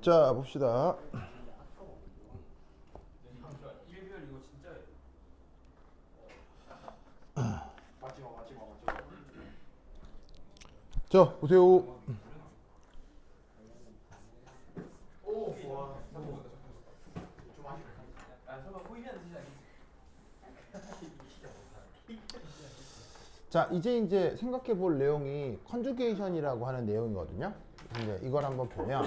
자, 봅시다. 일별 이거 진짜 마지막. 자, 보세요. 오, 와, 좀 아쉽다. 아, 설마 호의면 되지 자, 이제 생각해 볼 내용이 컨주게이션이라고 하는 내용이거든요. 이제 이걸 한번 보면,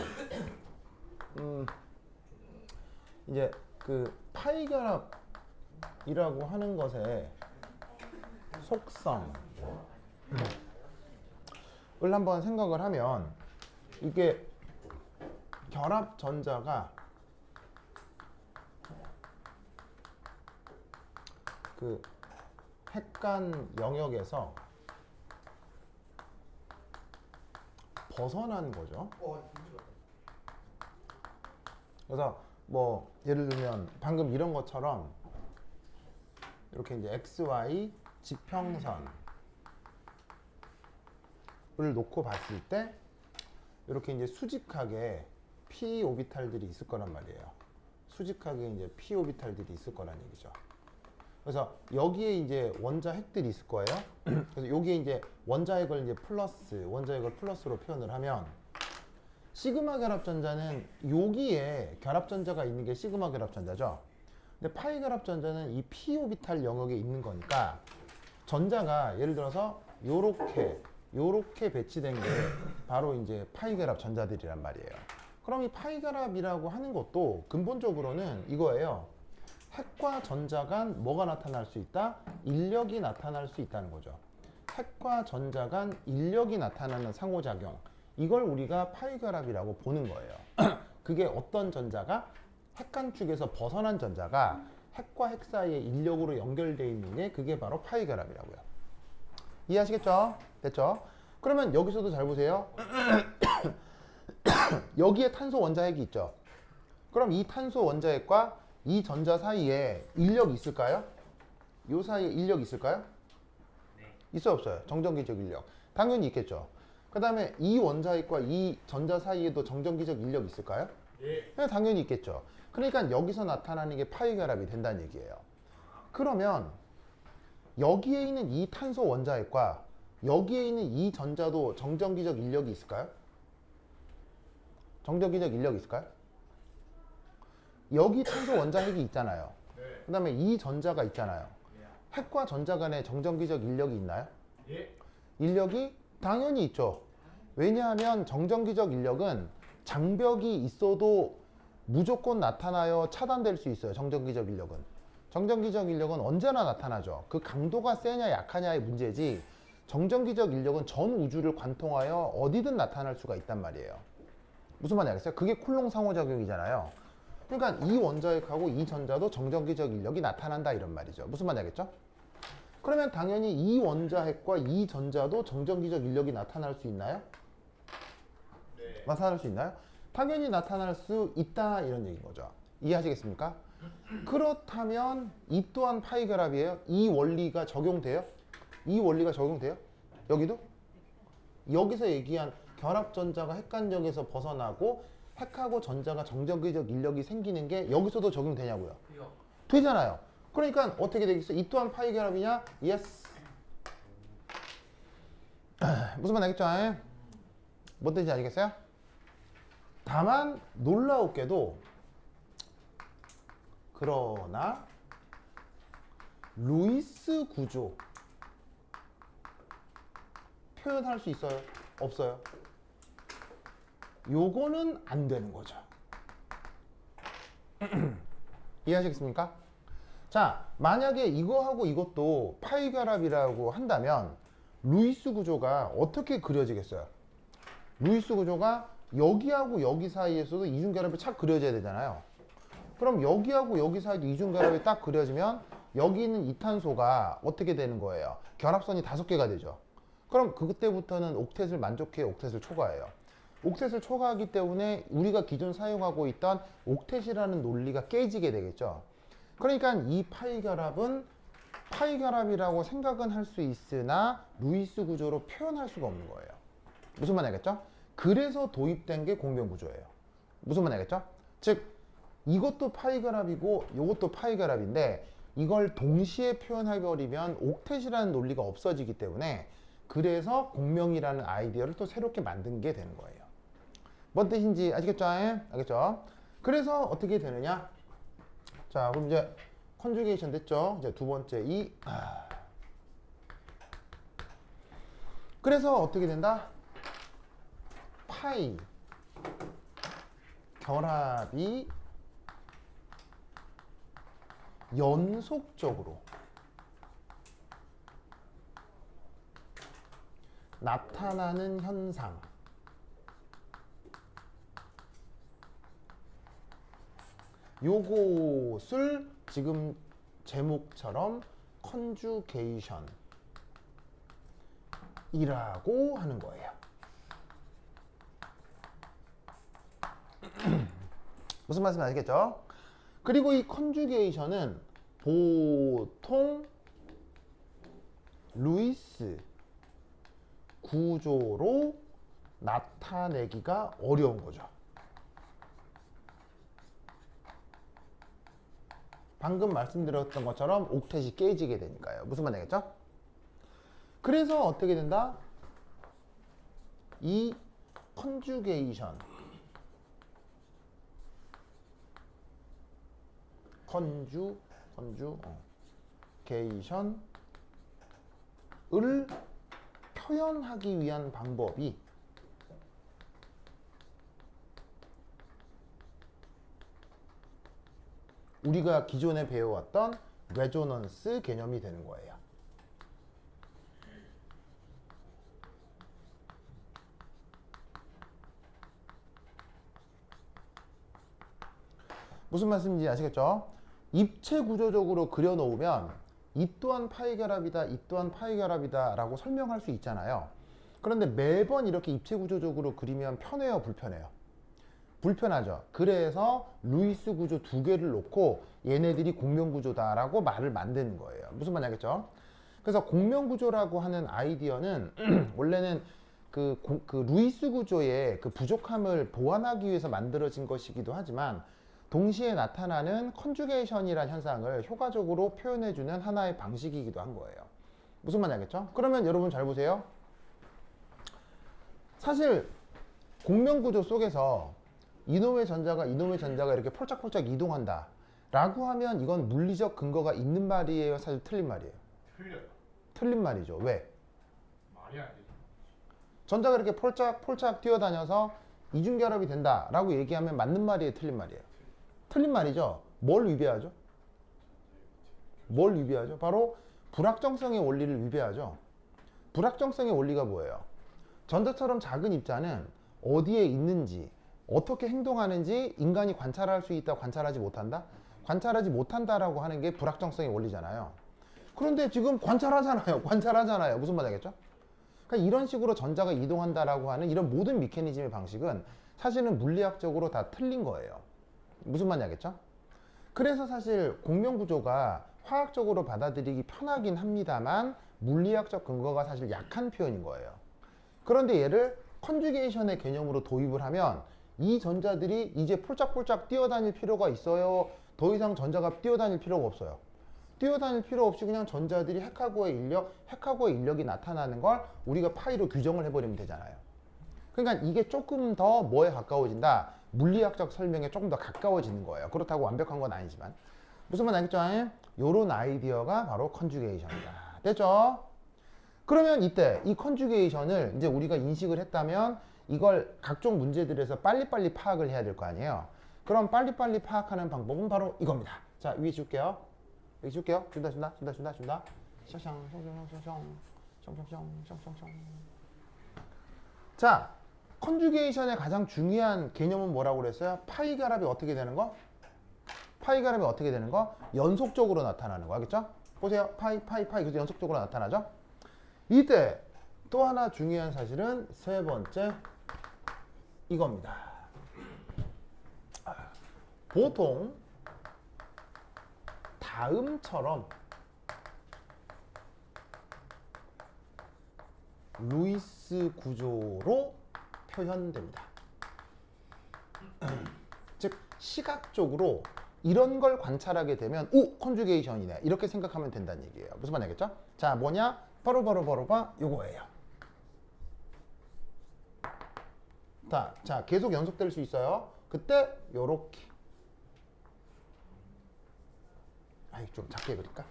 이제 그 파이 결합이라고 하는 것의 속성을 한번 생각을 하면, 이게 결합 전자가 그 핵간 영역에서 벗어난 거죠. 그래서 뭐 예를 들면 방금 이런 것처럼 이렇게 이제 XY 지평선을 놓고 봤을 때 이렇게 이제 수직하게 p 오비탈들이 있을 거란 말이에요. 수직하게 이제 p 오비탈들이 있을 거란 얘기죠. 그래서 여기에 이제 원자핵들이 있을 거예요. 그래서 여기에 이제 원자핵을 이제 플러스, 원자핵을 플러스로 표현을 하면 시그마 결합전자는 여기에 결합전자가 있는 게 시그마 결합전자죠. 근데 파이 결합전자는 이 p 오비탈 영역에 있는 거니까 전자가 예를 들어서 요렇게 배치된 게 바로 이제 파이 결합 전자들이란 말이에요. 그럼 이 파이 결합이라고 하는 것도 근본적으로는 이거예요. 핵과 전자 간 뭐가 나타날 수 있다? 인력이 나타날 수 있다는 거죠. 핵과 전자 간 인력이 나타나는 상호작용. 이걸 우리가 파이 결합이라고 보는 거예요. 그게 어떤 전자가 핵간 축에서 벗어난 전자가 핵과 핵 사이에 인력으로 연결되어 있는 게 그게 바로 파이 결합이라고요. 이해하시겠죠? 됐죠? 그러면 여기서도 잘 보세요. 여기에 탄소 원자핵이 있죠. 그럼 이 탄소 원자핵과 이 전자 사이에 인력이 있을까요? 이 사이에 인력이 있을까요? 네. 있어요, 없어요? 정전기적 인력. 당연히 있겠죠. 그 다음에 이 원자핵과 이 전자 사이에도 정전기적 인력이 있을까요? 네, 당연히 있겠죠. 그러니까 여기서 나타나는 게 파이 결합이 된다는 얘기예요. 그러면 여기에 있는 이 탄소 원자핵과 여기에 있는 이 전자도 정전기적 인력이 있을까요? 정전기적 인력이 있을까요? 여기 탄소 원자핵이 있잖아요. 그 다음에 이 전자가 있잖아요. 핵과 전자 간에 정전기적 인력이 있나요? 인력이 당연히 있죠. 왜냐하면 정전기적 인력은 장벽이 있어도 무조건 나타나요? 차단될 수 있어요? 정전기적 인력은. 정전기적 인력은 언제나 나타나죠. 그 강도가 세냐 약하냐의 문제지 정전기적 인력은 전 우주를 관통하여 어디든 나타날 수가 있단 말이에요. 무슨 말인지 알겠어요? 그게 쿨롱 상호작용이잖아요. 그러니까 이 원자핵하고 이 전자도 정전기적 인력이 나타난다 이런 말이죠. 무슨 말인지 알겠죠? 그러면 당연히 이 원자핵과 이 전자도 정전기적 인력이 나타날 수 있나요? 네. 나타날 수 있나요? 당연히 나타날 수 있다 이런 얘기인 거죠. 이해하시겠습니까? 그렇다면 이 또한 파이 결합이에요? 이 원리가 적용돼요? 이 원리가 적용돼요? 여기도? 여기서 얘기한 결합전자가 핵간역에서 벗어나고 핵하고 전자가 정전기적 인력이 생기는 게 여기서도 적용되냐고요? 되잖아요. 그러니까 어떻게 되겠어? 이 또한 파이 결합이냐? 예스. 무슨 말 알겠죠? 뭔 뜻인지 알겠어요? 다만 놀라웠게도 그러나 루이스 구조 표현할 수 있어요? 없어요? 요거는 안 되는 거죠. 이해하시겠습니까? 자, 만약에 이거하고 이것도 파이 결합이라고 한다면 루이스 구조가 어떻게 그려지겠어요? 루이스 구조가 여기하고 여기 사이에서도 이중결합이 착 그려져야 되잖아요. 그럼 여기하고 여기 사이도 이중결합이 딱 그려지면 여기 있는 이 탄소가 어떻게 되는 거예요? 결합선이 5개가 되죠. 그럼 그때부터는 옥텟을 만족해 옥텟을 초과해요. 옥텟을 초과하기 때문에 우리가 기존 사용하고 있던 옥텟이라는 논리가 깨지게 되겠죠. 그러니까 이 파이 결합은 파이 결합이라고 생각은 할 수 있으나 루이스 구조로 표현할 수가 없는 거예요. 무슨 말인지 알겠죠? 그래서 도입된 게 공변 구조예요. 무슨 말인지 알겠죠? 즉 이것도 파이 결합이고 이것도 파이 결합인데 이걸 동시에 표현해버리면 옥텟이라는 논리가 없어지기 때문에 그래서 공명이라는 아이디어를 또 새롭게 만든 게 되는 거예요. 뭔 뜻인지 아시겠죠? 알겠죠? 그래서 어떻게 되느냐? 자, 그럼 이제 컨주게이션 됐죠? 이제 두 번째 그래서 어떻게 된다? 파이 결합이 연속적으로 나타나는 현상. 요것을 지금 제목처럼 컨주게이션이라고 하는 거예요. 무슨 말씀인지 아시겠죠? 그리고 이 컨주게이션은 보통 루이스 구조로 나타내기가 어려운 거죠. 방금 말씀드렸던 것처럼 옥텟이 깨지게 되니까요. 무슨 말인지 알겠죠? 그래서 어떻게 된다? 이 컨주게이션을 표현하기 위한 방법이 우리가 기존에 배워왔던 레조넌스 개념이 되는 거예요. 무슨 말씀인지 아시겠죠? 입체 구조적으로 그려놓으면 이 또한 파이 결합이다, 이 또한 파이 결합이다 라고 설명할 수 있잖아요. 그런데 매번 이렇게 입체 구조적으로 그리면 편해요, 불편해요? 불편하죠. 그래서 루이스 구조 두 개를 놓고 얘네들이 공명 구조다라고 말을 만드는 거예요. 무슨 말인지 알겠죠? 그래서 공명 구조라고 하는 아이디어는 원래는 그 루이스 구조의 그 부족함을 보완하기 위해서 만들어진 것이기도 하지만 동시에 나타나는 컨주게이션이라는 현상을 효과적으로 표현해주는 하나의 방식이기도 한 거예요. 무슨 말인지 알겠죠? 그러면 여러분 잘 보세요. 사실 공명 구조 속에서 이놈의 전자가 이렇게 폴짝폴짝 이동한다 라고 하면 이건 물리적 근거가 있는 말이에요, 사실 틀린 말이에요? 틀려요. 틀린 말이죠. 왜? 말이 안 되죠. 전자가 이렇게 폴짝폴짝 뛰어다녀서 이중결합이 된다 라고 얘기하면 맞는 말이에요, 틀린 말이에요? 틀린 말이죠. 뭘 위배하죠? 뭘 위배하죠? 바로 불확정성의 원리를 위배하죠. 불확정성의 원리가 뭐예요? 전자처럼 작은 입자는 어디에 있는지 어떻게 행동하는지 인간이 관찰할 수 있다, 관찰하지 못한다? 관찰하지 못한다라고 하는 게 불확정성의 원리잖아요. 그런데 지금 관찰하잖아요. 무슨 말 하겠죠? 그러니까 이런 식으로 전자가 이동한다라고 하는 이런 모든 메커니즘의 방식은 사실은 물리학적으로 다 틀린 거예요. 무슨 말인지 알겠죠? 그래서 사실 공명 구조가 화학적으로 받아들이기 편하긴 합니다만 물리학적 근거가 사실 약한 표현인 거예요. 그런데 얘를 컨주게이션의 개념으로 도입을 하면 이 전자들이 이제 폴짝폴짝 뛰어다닐 필요가 있어요? 더 이상 전자가 뛰어다닐 필요가 없어요. 뛰어다닐 필요 없이 그냥 전자들이 핵하고의 인력이 나타나는 걸 우리가 파이로 규정을 해버리면 되잖아요. 그러니까 이게 조금 더 뭐에 가까워진다? 물리학적 설명에 조금 더 가까워지는 거예요. 그렇다고 완벽한 건 아니지만. 무슨 말 알겠죠? 요런 아이디어가 바로 컨주게이션이다. 됐죠? 그러면 이때 이 컨주게이션을 이제 우리가 인식을 했다면 이걸 각종 문제들에서 빨리빨리 파악을 해야 될 거 아니에요. 그럼 빨리빨리 파악하는 방법은 바로 이겁니다. 자, 위에 줄게요. 여기 줄게요. 준다. 자, 컨주게이션의 가장 중요한 개념은 뭐라고 그랬어요? 파이 결합이 어떻게 되는 거? 파이 결합이 어떻게 되는 거? 연속적으로 나타나는 거. 알겠죠? 보세요. 파이. 그래서 연속적으로 나타나죠? 이때 또 하나 중요한 사실은 세 번째 이겁니다. 보통 다음처럼 루이스 구조로 표현됩니다. 시각적으로 이런 걸 관찰하게 되면 오 컨주게이션이네 이렇게 생각하면 된다는 얘기예요. 무슨 말 알겠죠? 자 뭐냐 바로 요거예요. 자 계속 연속될 수 있어요. 그때 요렇게 아이 좀 작게 그릴까?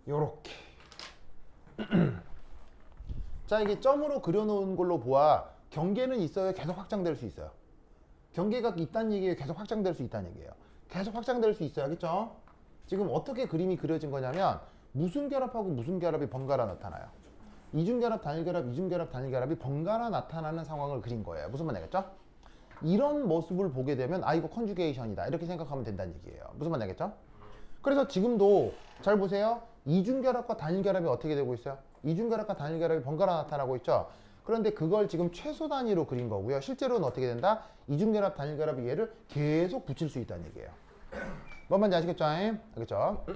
요렇게 자 이게 점으로 그려놓은 걸로 보아 경계는 있어요? 계속 확장될 수 있어요? 경계가 있다는 얘기예요? 계속 확장될 수 있다는 얘기예요? 계속 확장될 수 있어요. 알겠죠? 지금 어떻게 그림이 그려진 거냐면 무슨 결합하고 무슨 결합이 번갈아 나타나요? 이중결합, 단일결합, 이중결합, 단일결합이 번갈아 나타나는 상황을 그린 거예요. 무슨 말 알겠죠? 이런 모습을 보게 되면 아 이거 컨주게이션이다 이렇게 생각하면 된다는 얘기예요. 무슨 말 알겠죠? 그래서 지금도 잘 보세요. 이중결합과 단일결합이 어떻게 되고 있어요? 이중결합과 단일결합이 번갈아 나타나고 있죠. 그런데 그걸 지금 최소 단위로 그린 거고요. 실제로는 어떻게 된다? 이중결합, 단일결합이 얘를 계속 붙일 수 있다는 얘기예요. 뭔 말인지 아시겠죠? 알겠죠?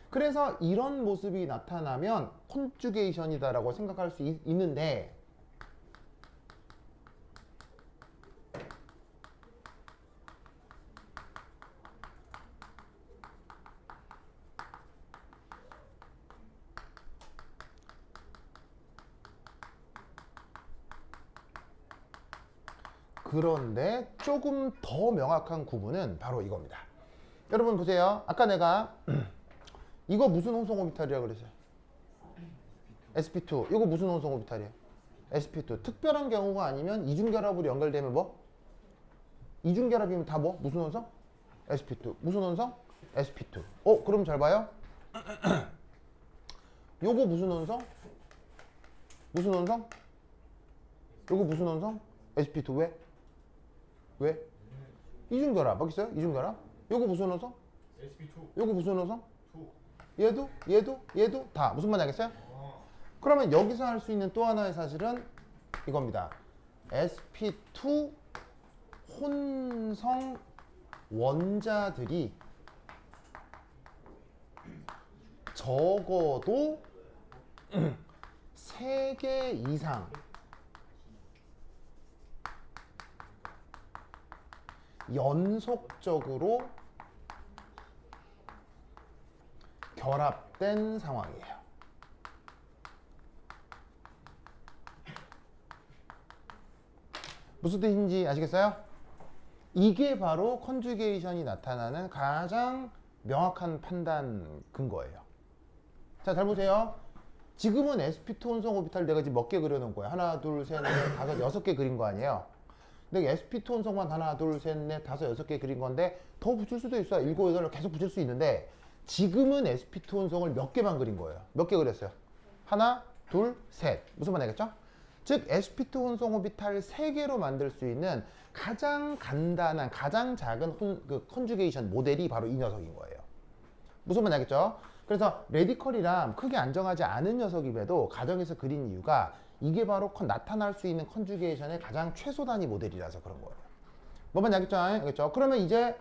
그래서 이런 모습이 나타나면 컨주게이션이다라고 생각할 수 있는데 그런데 조금 더 명확한 구분은 바로 이겁니다. 여러분 보세요. 아까 내가 이거 무슨 혼성 오비탈이라고 그랬어요? sp2. 이거 무슨 혼성 오비탈이에요? sp2. 특별한 경우가 아니면 이중결합으로 연결되면 뭐? 이중결합이면 다 뭐? 무슨 혼성? sp2. 무슨 혼성? sp2. 그럼 잘 봐요. 요거 무슨 혼성? 무슨 혼성? 요거 무슨 혼성? sp2. 왜? 왜? 이중결합. 맞겠어요? 이중결합. 요거 무슨 혼성? SP2. 요거 무슨 혼성? 2. 얘도 다 무슨 말인지 알겠어요? 그러면 여기서 할 수 있는 또 하나의 사실은 이겁니다. sp2 혼성 원자들이 적어도 3개 이상 연속적으로 결합된 상황이에요. 무슨 뜻인지 아시겠어요? 이게 바로 컨주게이션이 나타나는 가장 명확한 판단 근거예요. 자, 잘 보세요. 지금은 sp2 혼성 오비탈 내가 지금 몇 개 그려놓은 거야? 하나, 둘, 셋, 넷, 다섯, 6개 그린 거 아니에요? 근데 sp2 혼성만 하나, 둘, 셋, 넷, 다섯, 6개 그린 건데 더 붙일 수도 있어요. 7, 8을 계속 붙일 수 있는데 지금은 sp2 혼성을 몇 개만 그린 거예요. 몇 개 그렸어요? 하나, 둘, 셋. 무슨 말 알겠죠? 즉 sp2 혼성 오비탈 3개로 만들 수 있는 가장 간단한, 가장 작은 컨주게이션 모델이 바로 이 녀석인 거예요. 무슨 말 알겠죠? 그래서 레디컬이랑 크게 안정하지 않은 녀석임에도 가정에서 그린 이유가 이게 바로 나타날 수 있는 컨주게이션의 가장 최소 단위 모델이라서 그런 거예요. 뭔 말인지 알겠죠? 알겠죠? 그러면 이제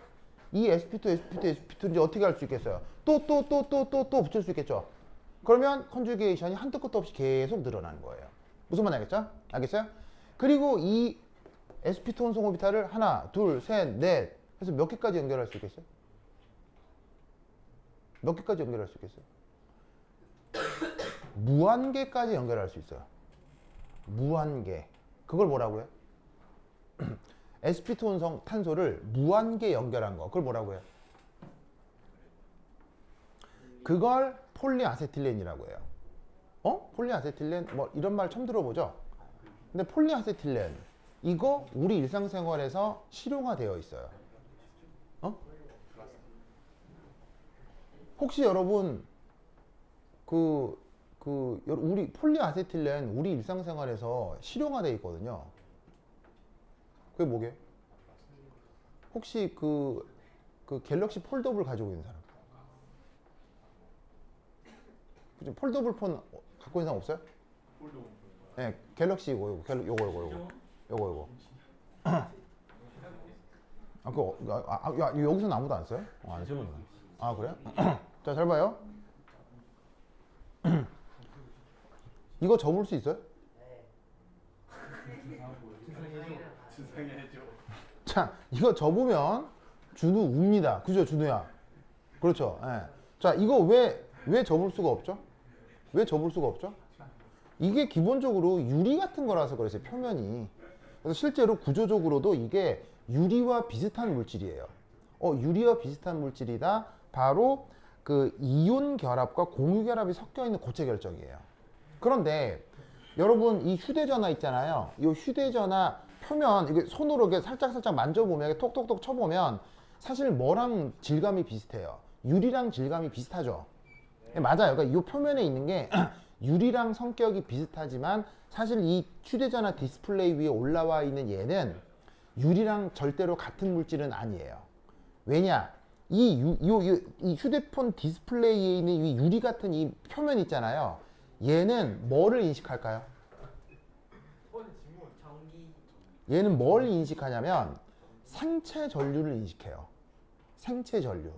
이 sp2 이제 어떻게 할 수 있겠어요? 또 붙일 수 있겠죠? 그러면 컨주게이션이 한도 끝도 없이 계속 늘어나는 거예요. 무슨 말인지 알겠죠? 알겠어요? 그리고 이 sp2 혼성 오비탈을 하나, 둘, 셋, 넷 해서 몇 개까지 연결할 수 있겠어요? 몇 개까지 연결할 수 있겠어요? 무한개까지 연결할 수 있어요. 무한개. 그걸 뭐라고요? sp2 혼성 탄소를 무한개 연결한 거. 그걸 뭐라고 해요? 그걸 폴리아세틸렌이라고 해요. 폴리아세틸렌? 뭐 이런 말 처음 들어보죠? 근데 폴리아세틸렌 이거 우리 일상생활에서 실용화되어 있어요. 혹시 여러분 우리 폴리아세틸렌 우리 일상생활에서 실용화되어 있거든요. 그게 뭐게? 혹시 그 갤럭시 폴더블 가지고 있는 사람? 그죠? 폴더블 폰 갖고 있는 사람 없어요? 네, 갤럭시 요거. 여기서는 아무도 안 써요? 안 쓰는구나. 아, 그래요? 자, 잘 봐요. 이거 접을 수 있어요? 주상해야죠. 자, 이거 접으면 준우 웁니다. 그죠, 준우야? 그렇죠. 예. 자, 이거 왜 접을 수가 없죠? 왜 접을 수가 없죠? 이게 기본적으로 유리 같은 거라서 그래서 표면이. 그래서 실제로 구조적으로도 이게 유리와 비슷한 물질이에요. 유리와 비슷한 물질이다. 바로 그 이온 결합과 공유 결합이 섞여 있는 고체 결정이에요. 그런데 여러분 이 휴대전화 있잖아요. 이 휴대전화 표면 이게 손으로 이렇게 살짝 만져보면 이렇게 톡톡톡 쳐보면 사실 뭐랑 질감이 비슷해요. 유리랑 질감이 비슷하죠. 맞아요. 그러니까 이 표면에 있는 게 유리랑 성격이 비슷하지만 사실 이 휴대전화 디스플레이 위에 올라와 있는 얘는 유리랑 절대로 같은 물질은 아니에요. 왜냐? 이 휴대폰 디스플레이에 있는 이 유리 같은 이 표면 있잖아요. 얘는 뭐를 인식할까요? 얘는 뭘 인식하냐면 생체 전류를 인식해요. 생체 전류.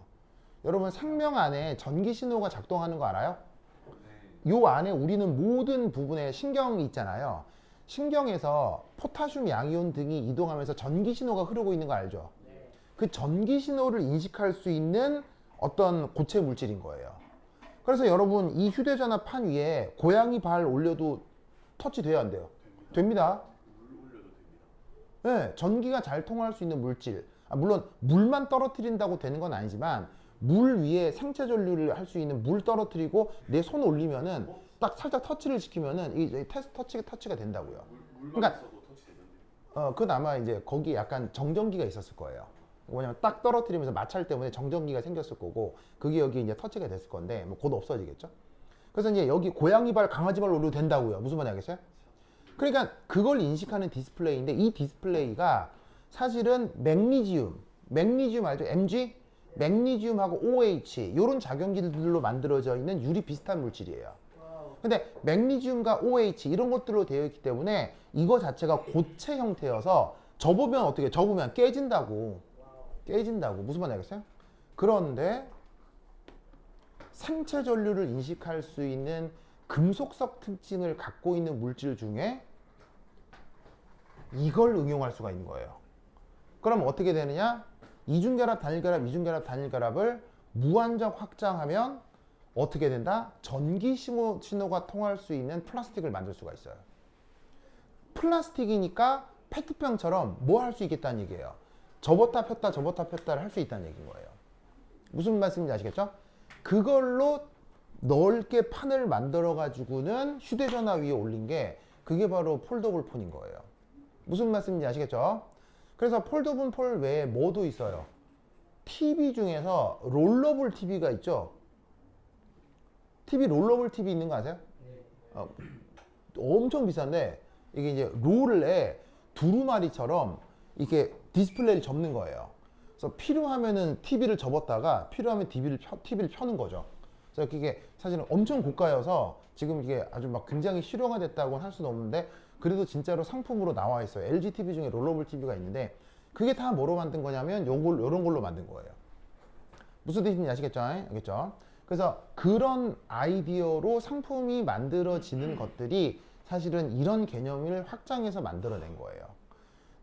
여러분 생명 안에 전기 신호가 작동하는 거 알아요? 요 안에 우리는 모든 부분에 신경이 있잖아요. 신경에서 포타슘, 양이온 등이 이동하면서 전기 신호가 흐르고 있는 거 알죠? 그 전기 신호를 인식할 수 있는 어떤 고체 물질인 거예요. 그래서 여러분 이 휴대전화 판 위에 고양이 발 올려도 터치돼야 안 돼요? 됩니다. 네, 전기가 잘 통할 수 있는 물질. 물론 물만 떨어뜨린다고 되는 건 아니지만 물 위에 생체 전류를 할 수 있는 물 떨어뜨리고 내 손 올리면은 딱 살짝 터치를 시키면은 이 터치가 된다고요. 그러니까 그건 아마 이제 거기 약간 정전기가 있었을 거예요. 왜냐면 딱 떨어뜨리면서 마찰 때문에 정전기가 생겼을 거고 그게 여기 이제 터치가 됐을 건데 뭐 곧 없어지겠죠. 그래서 이제 여기 고양이 발, 강아지 발 올려도 된다고요. 무슨 말인지 알겠어요? 그러니까 그걸 인식하는 디스플레이인데 이 디스플레이가 사실은 맥니지움 알죠? Mg? 맥니지움하고 OH 이런 작용질들로 만들어져 있는 유리 비슷한 물질이에요. 근데 맥니지움과 OH 이런 것들로 되어 있기 때문에 이거 자체가 고체 형태여서 접으면 어떻게 접으면 깨진다고 무슨 말인지 알겠어요? 그런데 생체 전류를 인식할 수 있는 금속성 특징을 갖고 있는 물질 중에 이걸 응용할 수가 있는 거예요. 그럼 어떻게 되느냐? 이중결합, 단일결합을 무한정 확장하면 어떻게 된다? 전기 신호가 통할 수 있는 플라스틱을 만들 수가 있어요. 플라스틱이니까 페트병처럼 뭐 할 수 있겠다는 얘기예요. 접었다 폈다를 할 수 있다는 얘기인 거예요. 무슨 말씀인지 아시겠죠? 그걸로 넓게 판을 만들어 가지고는 휴대전화 위에 올린 게 그게 바로 폴더블 폰인 거예요. 무슨 말씀인지 아시겠죠? 그래서 폴더블 폰 외에 뭐도 있어요? TV 중에서 롤러블 TV가 있죠? TV 롤러블 TV 있는 거 아세요? 엄청 비싼데 이게 이제 롤에 두루마리처럼 이렇게 디스플레이를 접는 거예요. 그래서 필요하면은 TV를 접었다가 필요하면 TV를 펴는 거죠. 그래서 그게 사실은 엄청 고가여서 지금 이게 아주 막 굉장히 실용화 됐다고는 할 수는 없는데 그래도 진짜로 상품으로 나와 있어요. LG TV 중에 롤러블 TV가 있는데 그게 다 뭐로 만든 거냐면 요런 걸로 만든 거예요. 무슨 뜻인지 아시겠죠? 알겠죠? 그래서 그런 아이디어로 상품이 만들어지는 것들이 사실은 이런 개념을 확장해서 만들어낸 거예요.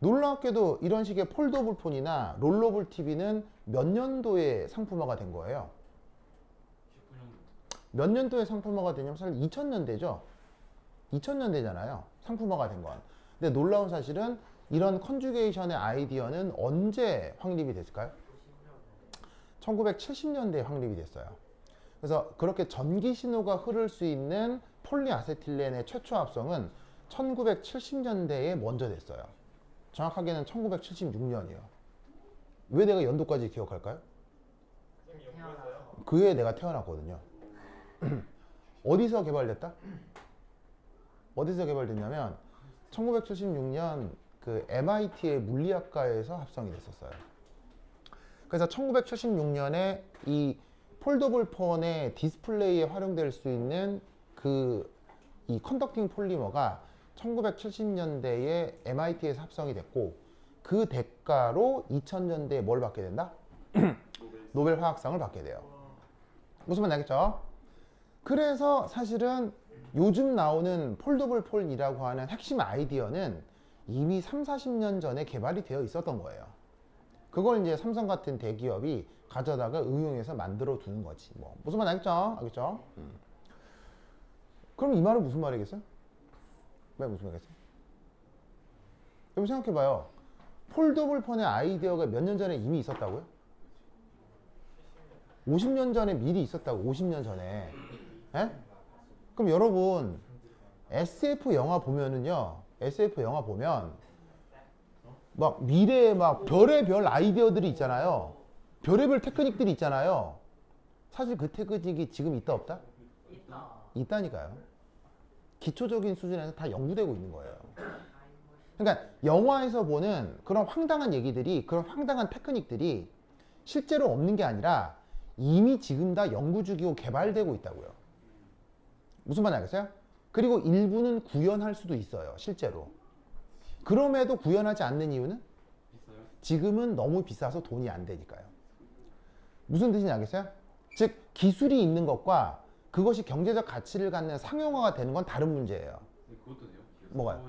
놀랍게도 이런 식의 폴더블 폰이나 롤러블 TV는 몇 년도에 상품화가 된 거예요? 몇 년도에 상품화가 되냐면 사실 2000년대죠. 2000년대잖아요. 상품화가 된 건. 근데 놀라운 사실은 이런 컨주게이션의 아이디어는 언제 확립이 됐을까요? 1970년대에 확립이 됐어요. 그래서 그렇게 전기 신호가 흐를 수 있는 폴리아세틸렌의 최초 합성은 1970년대에 먼저 됐어요. 정확하게는 1976년이요. 왜 내가 연도까지 기억할까요? 그 해에 내가 태어났거든요. 어디서 개발됐다? 어디서 개발됐냐면 1976년 그 MIT의 물리학과에서 합성이 됐었어요. 그래서 1976년에 이 폴더블 폰의 디스플레이에 활용될 수 있는 이 컨덕팅 폴리머가 1970년대에 MIT에서 합성이 됐고 그 대가로 2000년대에 뭘 받게 된다? 노벨 화학상을 받게 돼요. 무슨 말인지 알겠죠? 그래서 사실은 요즘 나오는 폴더블 폰이라고 하는 핵심 아이디어는 이미 3, 40년 전에 개발이 되어 있었던 거예요. 그걸 이제 삼성 같은 대기업이 가져다가 응용해서 만들어 두는 거지. 뭐 무슨 말 알겠죠? 알겠죠? 그럼 이 말은 무슨 말이겠어요? 왜 무슨 말이겠어요? 여러분 생각해봐요. 폴더블 폰의 아이디어가 몇 년 전에 이미 있었다고요? 50년 전에 미리 있었다고. 50년 전에. 에? 그럼 여러분 SF 영화 보면은요, SF 영화 보면 막 미래에 막 별의별 아이디어들이 있잖아요. 별의별 테크닉들이 있잖아요. 사실 그 테크닉이 지금 있다 없다? 있다니까요. 기초적인 수준에서 다 연구되고 있는 거예요. 그러니까 영화에서 보는 그런 황당한 얘기들이, 그런 황당한 테크닉들이 실제로 없는 게 아니라 이미 지금 다 연구 중이고 개발되고 있다고요. 무슨 말인지 알겠어요? 그리고 일부는 구현할 수도 있어요, 실제로. 그럼에도 구현하지 않는 이유는 지금은 너무 비싸서 돈이 안 되니까요. 무슨 뜻인지 알겠어요? 즉 기술이 있는 것과 그것이 경제적 가치를 갖는 상용화가 되는 건 다른 문제예요. 그것도 돼요? 뭐가요?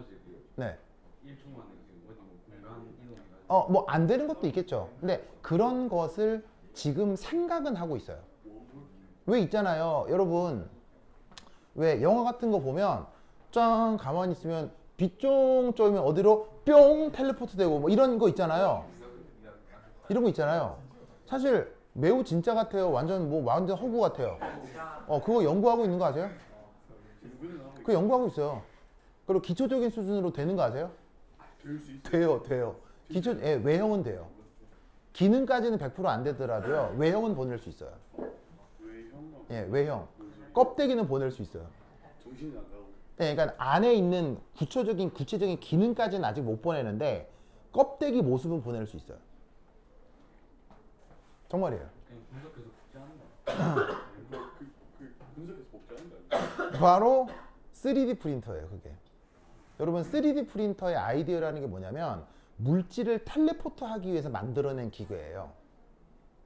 네. 1초 만에 어디 뭐 공간 이동해가지고 뭐 안 되는 것도 있겠죠. 근데 그런 것을 지금 생각은 하고 있어요. 왜 있잖아요, 여러분. 왜 영화 같은 거 보면 짱 가만히 있으면 빛종 쪽이면 어디로 뿅 텔레포트 되고 뭐 이런 거 있잖아요. 이런 거 있잖아요. 사실 매우 진짜 같아요. 완전 허구 같아요. 그거 연구하고 있는 거 아세요? 그거 연구하고 있어요. 그리고 기초적인 수준으로 되는 거 아세요? 돼요. 외형은 돼요. 기능까지는 100% 안 되더라도요, 외형은 보낼 수 있어요. 예, 외형. 껍데기는 보낼 수 있어요. 정신이 안 가고. 네, 그러니까 안에 있는 구체적인 기능까지는 아직 못 보내는데 껍데기 모습은 보낼 수 있어요. 정말이에요. 그냥 분석해서 복제하는 거야. 분석해서 복제하는 거 아니야? 바로 3D 프린터예요, 그게. 여러분 3D 프린터의 아이디어라는 게 뭐냐면 물질을 텔레포트 하기 위해서 만들어낸 기계예요.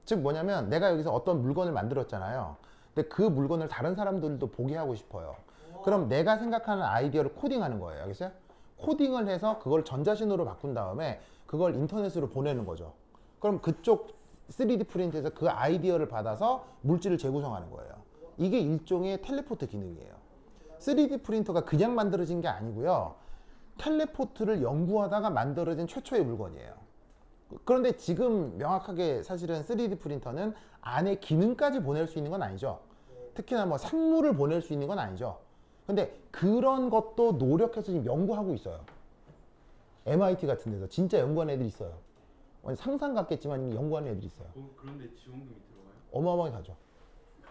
즉 뭐냐면 내가 여기서 어떤 물건을 만들었잖아요. 근데 그 물건을 다른 사람들도 보게 하고 싶어요. 그럼 내가 생각하는 아이디어를 코딩하는 거예요. 알겠어요? 코딩을 해서 그걸 전자신호로 바꾼 다음에 그걸 인터넷으로 보내는 거죠. 그럼 그쪽 3D 프린트에서 그 아이디어를 받아서 물질을 재구성하는 거예요. 이게 일종의 텔레포트 기능이에요. 3D 프린터가 그냥 만들어진 게 아니고요, 텔레포트를 연구하다가 만들어진 최초의 물건이에요. 그런데 지금 명확하게 사실은 3D 프린터는 안에 기능까지 보낼 수 있는 건 아니죠. 특히나 뭐 생물을 보낼 수 있는 건 아니죠. 근데 그런 것도 노력해서 지금 연구하고 있어요. MIT 같은 데서 진짜 연구하는 애들이 있어요. 상상 같겠지만 연구하는 애들이 있어요. 그런데 지원금이 들어가요? 어마어마하게 가죠.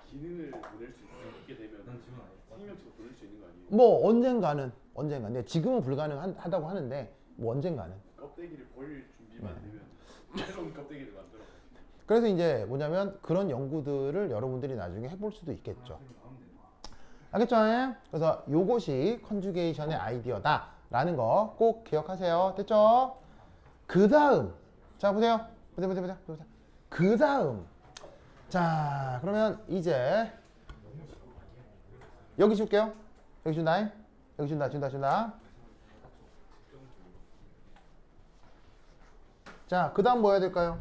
기능을 보낼 수 있게 되면 난 지원 안 해. 생명체가 보낼 수 있는 거 아니에요? 뭐 언젠가는. 근데 지금은 불가능하다고 하는데 뭐 언젠가는. 껍데기를 버릴 준비만 되면 새로운 껍데기를 만들어. 그래서 이제 뭐냐면 그런 연구들을 여러분들이 나중에 해볼 수도 있겠죠. 알겠죠? 그래서 요것이 컨주게이션의 아이디어다 라는 거 꼭 기억하세요. 됐죠? 그 다음, 자 보세요. 그 다음, 자 그러면 이제 여기 줄게요. 여기 준다. 여기 준다. 자, 그 다음 뭐 해야 될까요?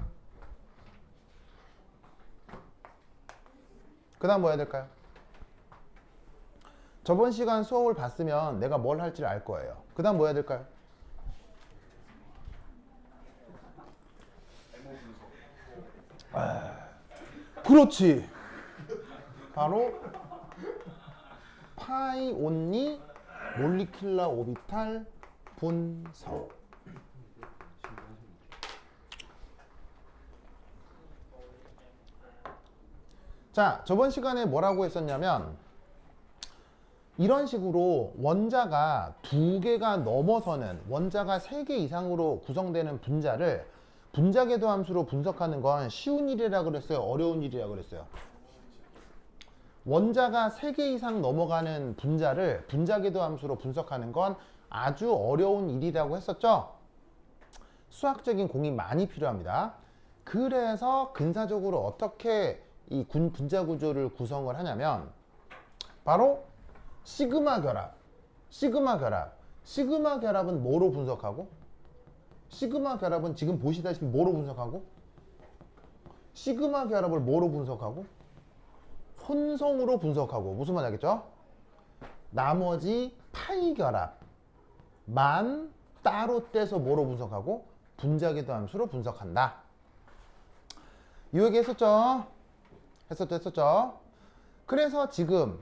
저번 시간 수업을 봤으면 내가 뭘 할지를 알 거예요. 그 다음 뭐 해야 될까요? 그렇지. 바로 파이 온리 몰리큘러 오비탈 분석. 자, 저번 시간에 뭐라고 했었냐면 이런 식으로 원자가 2개가 넘어서는, 원자가 3개 이상으로 구성되는 분자를 분자궤도 함수로 분석하는 건 쉬운 일이라 그랬어요? 어려운 일이라 그랬어요? 원자가 3개 이상 넘어가는 분자를 분자궤도 함수로 분석하는 건 아주 어려운 일이라고 했었죠? 수학적인 공이 많이 필요합니다. 그래서 근사적으로 어떻게 이 분자 구조를 구성을 하냐면 바로 시그마 결합. 시그마 결합. 시그마 결합은 뭐로 분석하고? 시그마 결합은 지금 보시다시피 뭐로 분석하고? 시그마 결합을 뭐로 분석하고? 혼성으로 분석하고. 무슨 말 알겠죠? 나머지 파이 결합만 따로 떼서 뭐로 분석하고? 분자기도 함수로 분석한다. 이 얘기 했었죠? 했었죠? 그래서 지금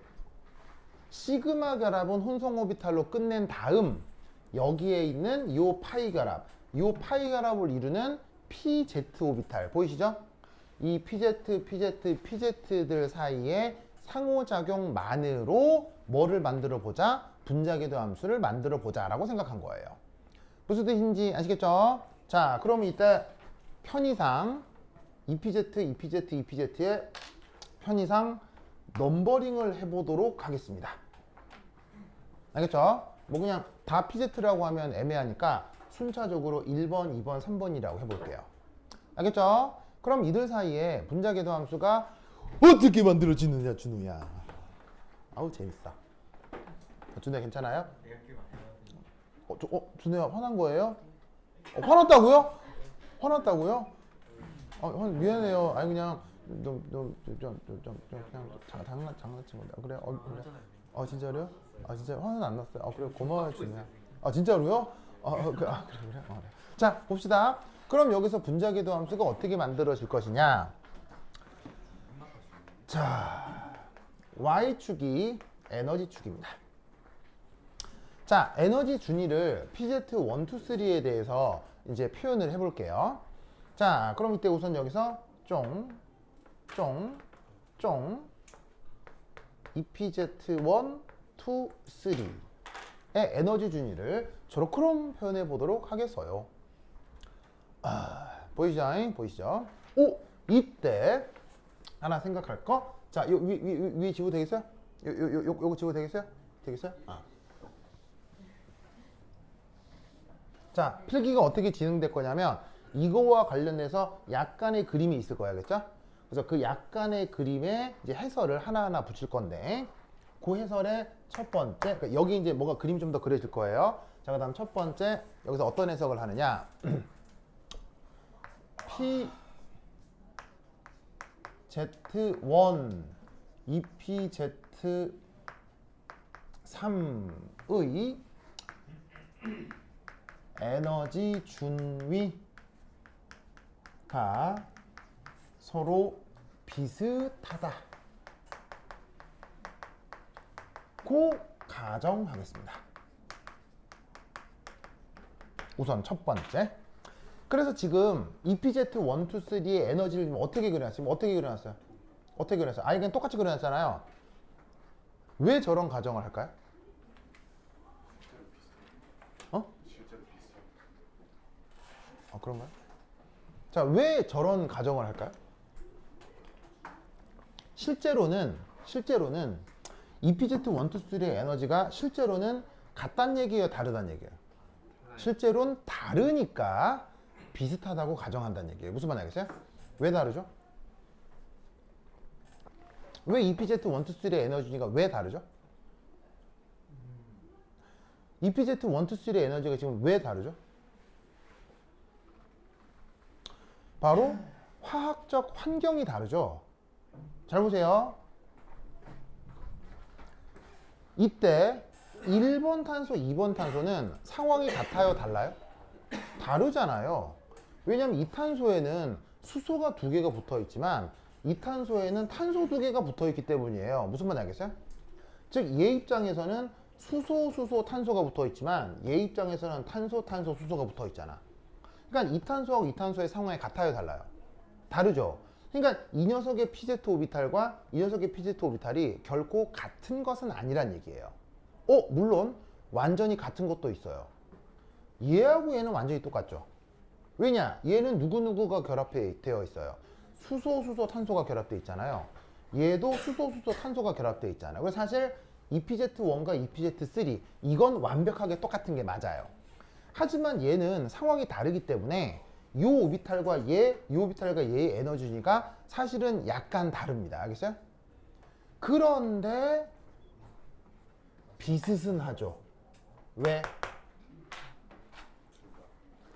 시그마 결합은 혼성 오비탈로 끝낸 다음 여기에 있는 요 파이 결합, 요 파이 결합을 이루는 PZ 오비탈 보이시죠? 이 PZ, PZ, PZ들 사이에 상호작용만으로 뭐를 만들어 보자? 분자기도 함수를 만들어 보자 라고 생각한 거예요. 무슨 뜻인지 아시겠죠? 자, 그럼 이때 편의상 EPZ, EPZ, EPZ의 편의상 넘버링을 해보도록 하겠습니다. 알겠죠? 뭐 그냥 다 PZ라고 하면 애매하니까 순차적으로 1번, 2번, 3번이라고 해볼게요. 알겠죠? 그럼 이들 사이에 분자궤도 함수가 어떻게 만들어지느냐, 준우야. 아우 재밌어. 준우야 괜찮아요? 준우야 화난 거예요? 화났다고요? 화났다고요? 미안해요. 아니 그냥 그냥 장난친 건데. 그래? 그래. 진짜로요? 진짜 화는 안 났어요. 그래 고마워요 준우야. 진짜로요? 그래. 자 봅시다. 그럼 여기서 분자궤도 함수가 어떻게 만들어질 것이냐? 자, y축이 에너지축입니다. 자, 에너지 준위를 PZ1, 2, 3에 대해서 이제 표현을 해볼게요. 자, 그럼 이때 우선 여기서 EPZ1, 2, 3의 에너지 준위를 저렇게 표현해 보도록 하겠어요. 보이시죠? 보이시죠? 이때 하나 생각할 거. 자, 위 지우 되겠어요? 요거 지우 되겠어요? 되겠어요? 자, 필기가 어떻게 진행될 거냐면 이거와 관련해서 약간의 그림이 있을 거야, 알겠죠? 그래서 그 약간의 그림에 이제 해설을 하나하나 붙일 건데 그 해설의 첫 번째, 그러니까 여기 이제 뭐가 그림이 좀 더 그려질 거예요. 자, 그다음 첫 번째 여기서 어떤 해석을 하느냐? PZ1, EPZ3의 에너지 준위가 서로 비슷하다. 고 가정하겠습니다. 우선 첫 번째. 그래서 지금 EPZ1, 2, 3의 에너지를 어떻게 그려놨어요? 어떻게 그려놨어요? 어떻게 그려놨어요? 그냥 똑같이 그려놨잖아요. 왜 저런 가정을 할까요? 실제로 비슷해요. 그런가요? 자, 왜 저런 가정을 할까요? 실제로는 EPZ1, 2, 3의 에너지가 실제로는 같다는 얘기예요, 다르다는 얘기예요? 실제로는 다르니까 비슷하다고 가정한다는 얘기예요. 무슨 말 알겠어요? 왜 다르죠? 왜 EPZ1, 2, 3의 에너지가 왜 다르죠? EPZ1, 2, 3의 에너지가 지금 왜 다르죠? 바로 화학적 환경이 다르죠. 잘 보세요. 이때 1번 탄소, 2번 탄소는 상황이 같아요, 달라요? 다르잖아요. 왜냐면 이 탄소에는 수소가 2개가 붙어 있지만 이 탄소에는 탄소 2개가 붙어 있기 때문이에요. 무슨 말인지 알겠어요? 즉 얘 입장에서는 수소, 탄소가 붙어 있지만 얘 입장에서는 탄소, 수소가 붙어 있잖아. 그러니까 이 탄소하고 이 탄소의 상황이 같아요, 달라요? 다르죠. 그러니까 이 녀석의 PZ 오비탈과 이 녀석의 PZ 오비탈이 결코 같은 것은 아니란 얘기예요. 물론 완전히 같은 것도 있어요. 얘하고 얘는 완전히 똑같죠. 왜냐? 얘는 누구누구가 결합되어 있어요. 수소, 탄소가 결합되어 있잖아요. 얘도 수소, 탄소가 결합되어 있잖아요. 그래서 사실 EPZ1과 EPZ3 이건 완벽하게 똑같은 게 맞아요. 하지만 얘는 상황이 다르기 때문에 이 오비탈과 얘의 에너지 준위가 사실은 약간 다릅니다. 알겠어요? 그런데 비슷은 하죠. 왜?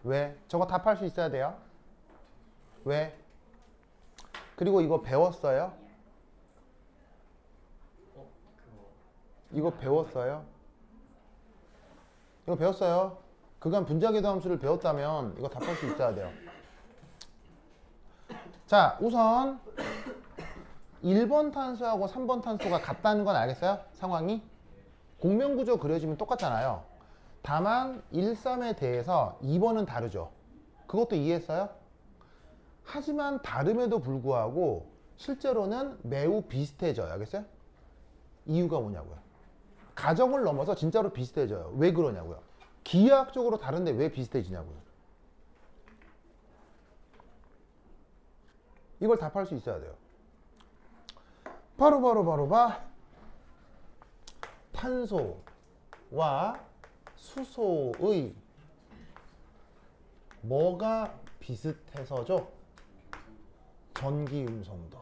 왜? 저거 답할 수 있어야 돼요. 왜? 그리고 이거 배웠어요? 이거 배웠어요? 이거 배웠어요? 그간 분자궤도 함수를 배웠다면 이거 답할 수 있어야 돼요. 자, 우선 1번 탄소하고 3번 탄소가 같다는 건 알겠어요? 상황이? 공면구조 그려지면 똑같잖아요. 다만 1, 3에 대해서 2번은 다르죠. 그것도 이해했어요? 하지만 다름에도 불구하고 실제로는 매우 비슷해져요. 알겠어요? 이유가 뭐냐고요? 가정을 넘어서 진짜로 비슷해져요. 왜 그러냐고요? 기하학적으로 다른데 왜 비슷해지냐고요? 이걸 답할 수 있어야 돼요. 바로 탄소와 수소의 뭐가 비슷해서죠? 전기 음성도.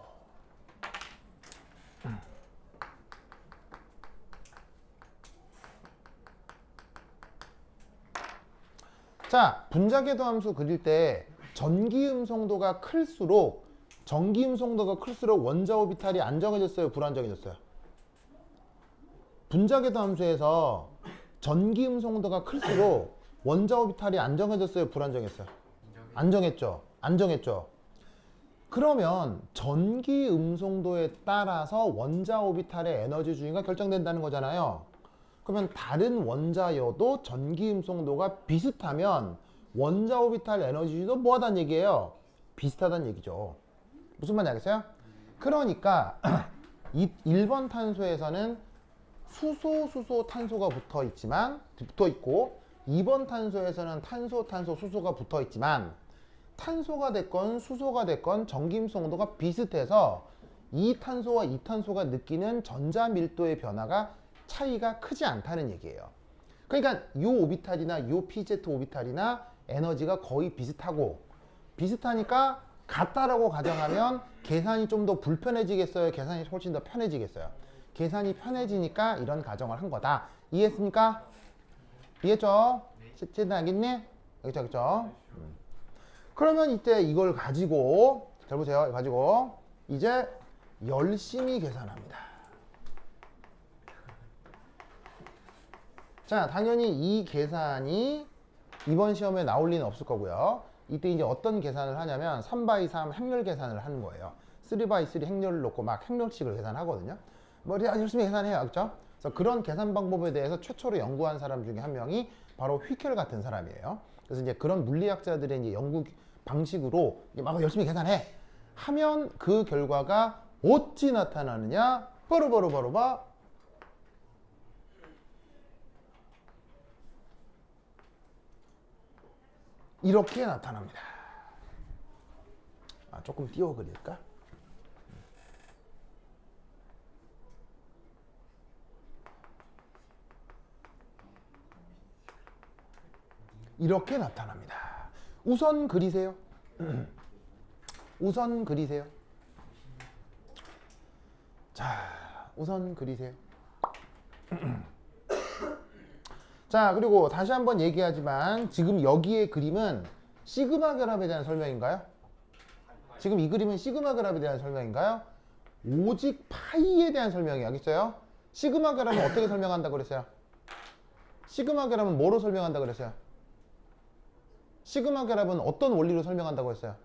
자, 분자궤도 함수 그릴 때 전기 음성도가 클수록 원자 오비탈이 안정해졌어요, 불안정해졌어요? 분자궤도 함수에서 전기 음성도가 클수록 원자 오비탈이 안정해졌어요, 불안정했어요? 안정했죠. 그러면 전기 음성도에 따라서 원자 오비탈의 에너지 주기가 결정된다는 거잖아요. 그러면 다른 원자여도 전기 음성도가 비슷하면 원자 오비탈 에너지 주기도 뭐하다는 얘기예요? 비슷하다는 얘기죠. 무슨 말인지 알겠어요? 그러니까 1번 탄소에서는 수소, 탄소가 붙어 있고 2번 탄소에서는 탄소, 수소가 붙어 있지만 탄소가 됐건 수소가 됐건 전기 음성도가 비슷해서 이 탄소와 이 탄소가 느끼는 전자 밀도의 변화가 차이가 크지 않다는 얘기예요. 그러니까 이 오비탈이나 이 PZ 오비탈이나 에너지가 거의 비슷하니까 같다라고 가정하면 계산이 좀 더 불편해지겠어요? 계산이 훨씬 더 편해지겠어요? 계산이 편해지니까 이런 가정을 한 거다. 이해했습니까? 이해했죠? 쟤는 알겠니? 알겠죠? 그러면 이때 이걸 가지고 잘 보세요. 이거 가지고 이제 열심히 계산합니다. 자, 당연히 이 계산이 이번 시험에 나올 리는 없을 거고요. 이때 이제 어떤 계산을 하냐면 3x3 행렬 계산을 하는 거예요. 3x3 행렬을 놓고 막 행렬식을 계산하거든요. 뭐 열심히 계산해요. 그렇죠? 그래서 그런 계산 방법에 대해서 최초로 연구한 사람 중에 한 명이 바로 휘켈 같은 사람이에요. 그래서 이제 그런 물리학자들의 이제 연구 방식으로 막 열심히 계산해 하면 그 결과가 어찌 나타나느냐? 바로 이렇게 나타납니다. 조금 띄워 그릴까? 이렇게 나타납니다. 우선 그리세요. 자, 우선 그리세요. 자, 그리고 다시 한번 얘기하지만 지금 여기의 그림은 시그마 결합에 대한 설명인가요? 지금 이 그림은 시그마 결합에 대한 설명인가요? 오직 파이에 대한 설명이에요. 알겠어요? 시그마 결합은 어떻게 설명한다고 그랬어요? 시그마 결합은 뭐로 설명한다고 그랬어요? 시그마 결합은 어떤 원리로 설명한다고 했어요?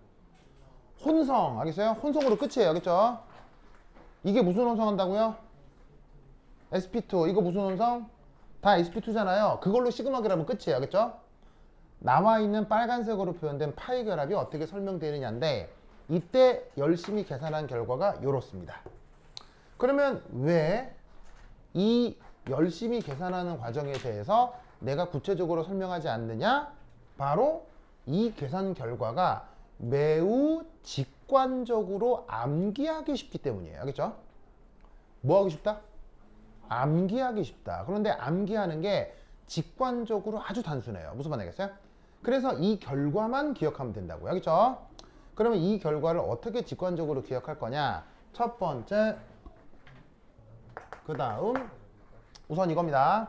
혼성, 알겠어요? 혼성으로 끝이에요. 알겠죠? 이게 무슨 혼성 한다고요? sp2. 이거 무슨 혼성? 다 sp2잖아요. 그걸로 시그마 결합은 끝이에요. 알겠죠? 나와 있는 빨간색으로 표현된 파이 결합이 어떻게 설명되느냐인데 이때 열심히 계산한 결과가 이렇습니다. 그러면 왜 이 열심히 계산하는 과정에 대해서 내가 구체적으로 설명하지 않느냐? 바로 이 계산 결과가 매우 직관적으로 암기하기 쉽기 때문이에요. 알겠죠? 뭐 하기 쉽다? 암기하기 쉽다. 그런데 암기하는 게 직관적으로 아주 단순해요. 무슨 말 알겠어요? 그래서 이 결과만 기억하면 된다고요. 알겠죠? 그러면 이 결과를 어떻게 직관적으로 기억할 거냐? 첫 번째, 그 다음 우선 이겁니다.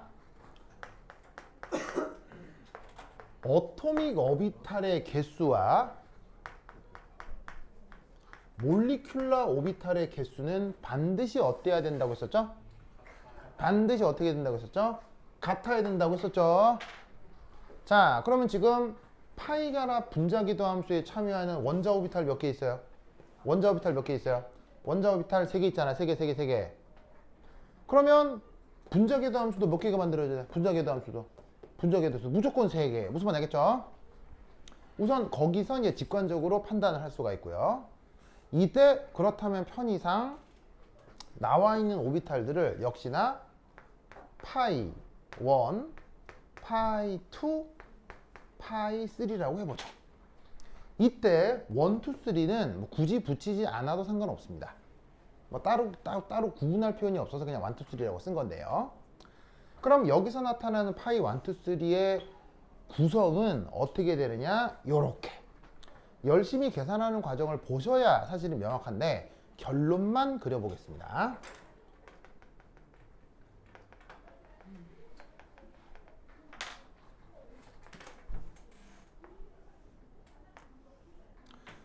어토믹 오비탈의 개수와 몰리큘러 오비탈의 개수는 반드시 어때야 된다고 했었죠? 반드시 어떻게 된다고 했었죠? 같아야 된다고 했었죠? 자, 그러면 지금 파이가나 분자기도 함수에 참여하는 원자 오비탈 몇 개 있어요? 원자 오비탈 몇 개 있어요? 원자 오비탈 3개 있잖아. 3개. 그러면 분자궤도 함수도 몇 개가 만들어져야 돼? 분자궤도 함수도 무조건 3개. 무슨 말 알겠죠? 우선 거기서 이제 직관적으로 판단을 할 수가 있고요. 이때 그렇다면 편의상 나와 있는 오비탈들을 역시나 파이 1, 파이 2, 파이 3라고 해보죠. 이때 1, 2, 3는 뭐 굳이 붙이지 않아도 상관없습니다. 뭐 따로 구분할 표현이 없어서 그냥 1, 2, 3라고 쓴 건데요. 그럼 여기서 나타나는 파이 1, 2, 3의 구성은 어떻게 되느냐? 요렇게 열심히 계산하는 과정을 보셔야 사실은 명확한데 결론만 그려보겠습니다.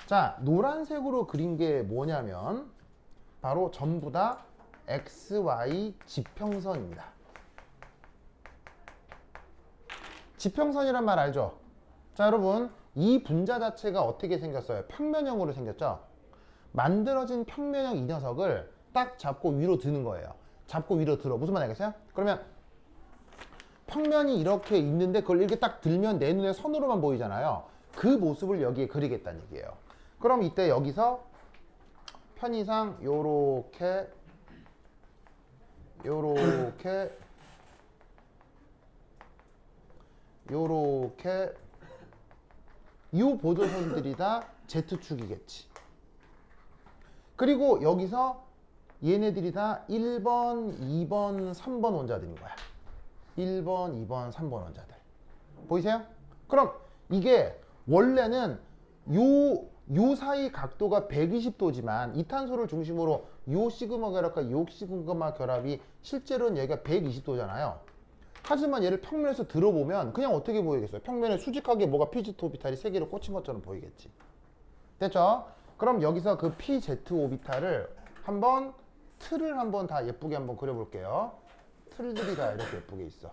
자, 노란색으로 그린 게 뭐냐면 바로 전부 다 XY 지평선입니다. 지평선이란 말 알죠? 자, 여러분 이 분자 자체가 어떻게 생겼어요? 평면형으로 생겼죠? 만들어진 평면형 이 녀석을 딱 잡고 위로 드는 거예요. 잡고 위로 들어. 무슨 말 알겠어요? 그러면 평면이 이렇게 있는데 그걸 이렇게 딱 들면 내 눈에 선으로만 보이잖아요. 그 모습을 여기에 그리겠다는 얘기예요. 그럼 이때 여기서 편의상 요렇게 이 보조선들이 다 Z축이겠지. 그리고 여기서 얘네들이 다 1번, 2번, 3번 원자들인 거야. 1번, 2번, 3번 원자들. 보이세요? 그럼 이게 원래는 요 사이 각도가 120도지만 이탄소를 중심으로 요 시그마 결합과 요 시그마 결합이 실제로는 여기가 120도잖아요. 하지만 얘를 평면에서 들어보면 그냥 어떻게 보이겠어요? 평면에 수직하게 뭐가 PZ 오비탈이 3개로 꽂힌 것처럼 보이겠지. 됐죠? 그럼 여기서 그 PZ 오비탈을 한번 틀을 한번 다 예쁘게 한번 그려볼게요. 틀들이 다 이렇게 예쁘게 있어.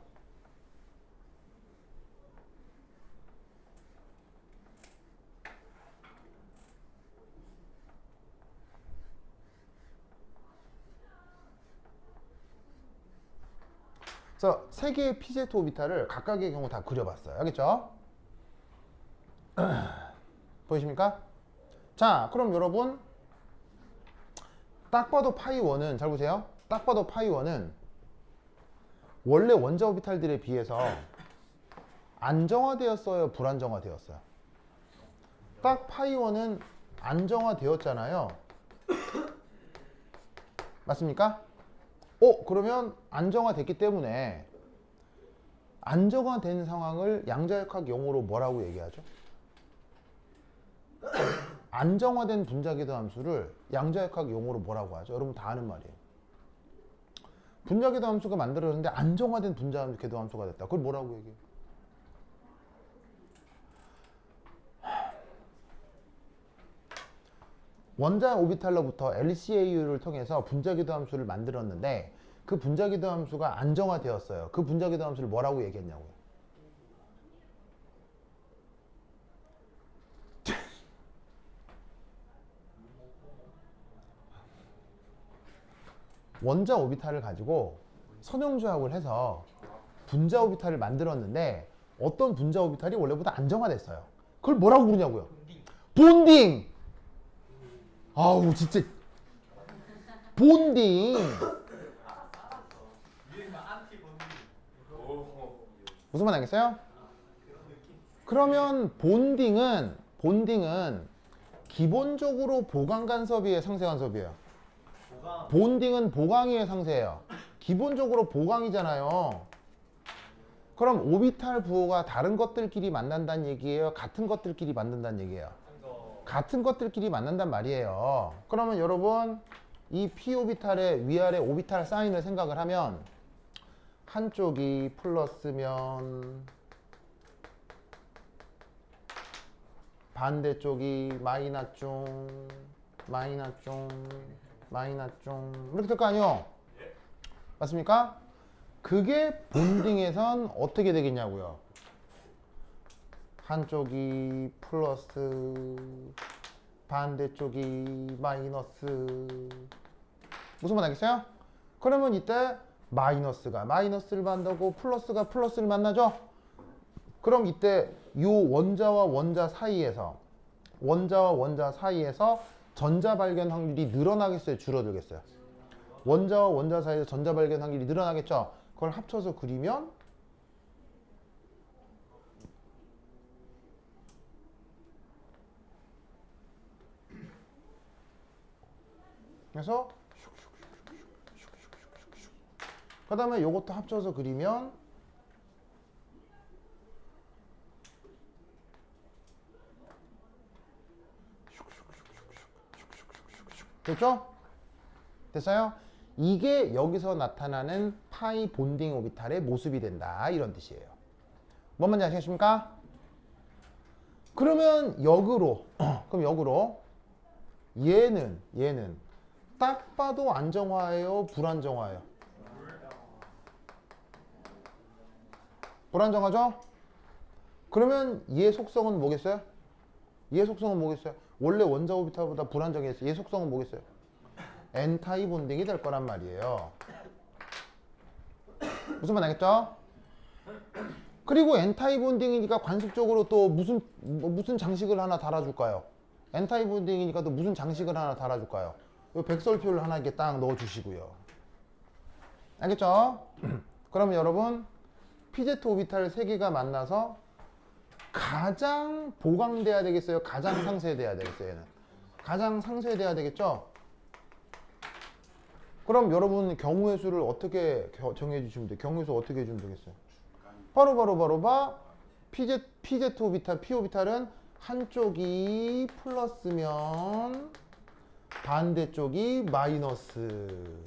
그래서 세 개의 PZ 오비탈을 각각의 경우 다 그려봤어요. 알겠죠? 보이십니까? 자, 그럼 여러분 딱 봐도 파이 1은 잘 보세요. 딱 봐도 파이 1은 원래 원자 오비탈들에 비해서 안정화되었어요? 불안정화되었어요? 딱 파이 1은 안정화되었잖아요. 맞습니까? 그러면 안정화됐기 때문에 안정화된 상황을 양자역학 용어로 뭐라고 얘기하죠? 안정화된 분자궤도 함수를 양자역학 용어로 뭐라고 하죠? 여러분 다 아는 말이에요. 분자궤도 함수가 만들어졌는데 안정화된 분자궤도 함수가 됐다. 그걸 뭐라고 얘기해요? 원자 오비탈로부터 LCAU를 통해서 분자궤도 함수를 만들었는데 그 분자궤도 함수가 안정화되었어요. 그 분자궤도 함수를 뭐라고 얘기했냐고요? 원자 오비탈을 가지고 선형조합을 해서 분자 오비탈을 만들었는데 어떤 분자 오비탈이 원래보다 안정화됐어요. 그걸 뭐라고 부르냐고요? 본딩! 아우 진짜 본딩. 무슨 말 알겠어요? 그러면 본딩은 기본적으로 보강 간섭이에요, 상쇄 간섭이에요? 본딩은 보강이에요, 상쇄예요? 기본적으로 보강이잖아요. 그럼 오비탈 부호가 다른 것들끼리 만난다는 얘기예요? 같은 것들끼리 만난다는 얘기예요? 같은 것들끼리 만난단 말이에요. 그러면 여러분 이 p 오비탈의 위아래 오비탈 사인을 생각을 하면 한쪽이 플러스면 반대쪽이 마이너스 이렇게 될 거 아니에요? 맞습니까? 그게 본딩에선 어떻게 되겠냐고요? 한쪽이 플러스 반대쪽이 마이너스 무슨 말 알겠어요? 그러면 이때 마이너스가 마이너스를 만나고 플러스가 플러스를 만나죠? 그럼 이때 요 원자와 원자 사이에서 전자 발견 확률이 늘어나겠어요? 줄어들겠어요? 원자와 원자 사이에서 전자 발견 확률이 늘어나겠죠? 그걸 합쳐서 그리면 그래서 그 다음에 요것도 합쳐서 그리면 됐죠? 됐어요? 이게 여기서 나타나는 파이 본딩 오비탈의 모습이 된다 이런 뜻이에요. 뭔 말인지 아시겠습니까? 그러면 역으로 얘는 딱 봐도 안정화예요, 불안정화예요? 불안정하죠? 그러면 얘 속성은 뭐겠어요? 원래 원자 오비탈보다 불안정했어요. 얘 속성은 뭐겠어요? 엔타이 본딩이 될 거란 말이에요. 무슨 말 알겠죠? 그리고 엔타이 본딩이니까 관습적으로 또 무슨 장식을 하나 달아줄까요? 엔타이 본딩이니까 또 무슨 장식을 하나 달아줄까요? 요 백설표를 하나 이렇게 딱 넣어주시고요. 알겠죠? 그러면 여러분 PZ 오비탈 3개가 만나서 가장 보강돼야 되겠어요? 가장 상쇄돼야 되겠어요? 얘는 가장 상쇄돼야 되겠죠? 그럼 여러분 경우의 수를 어떻게 정해 주시면 돼요? 경우의 수 어떻게 해주면 되겠어요? 바로 PZ 오비탈, P 오비탈은 한쪽이 플러스면 반대쪽이 마이너스.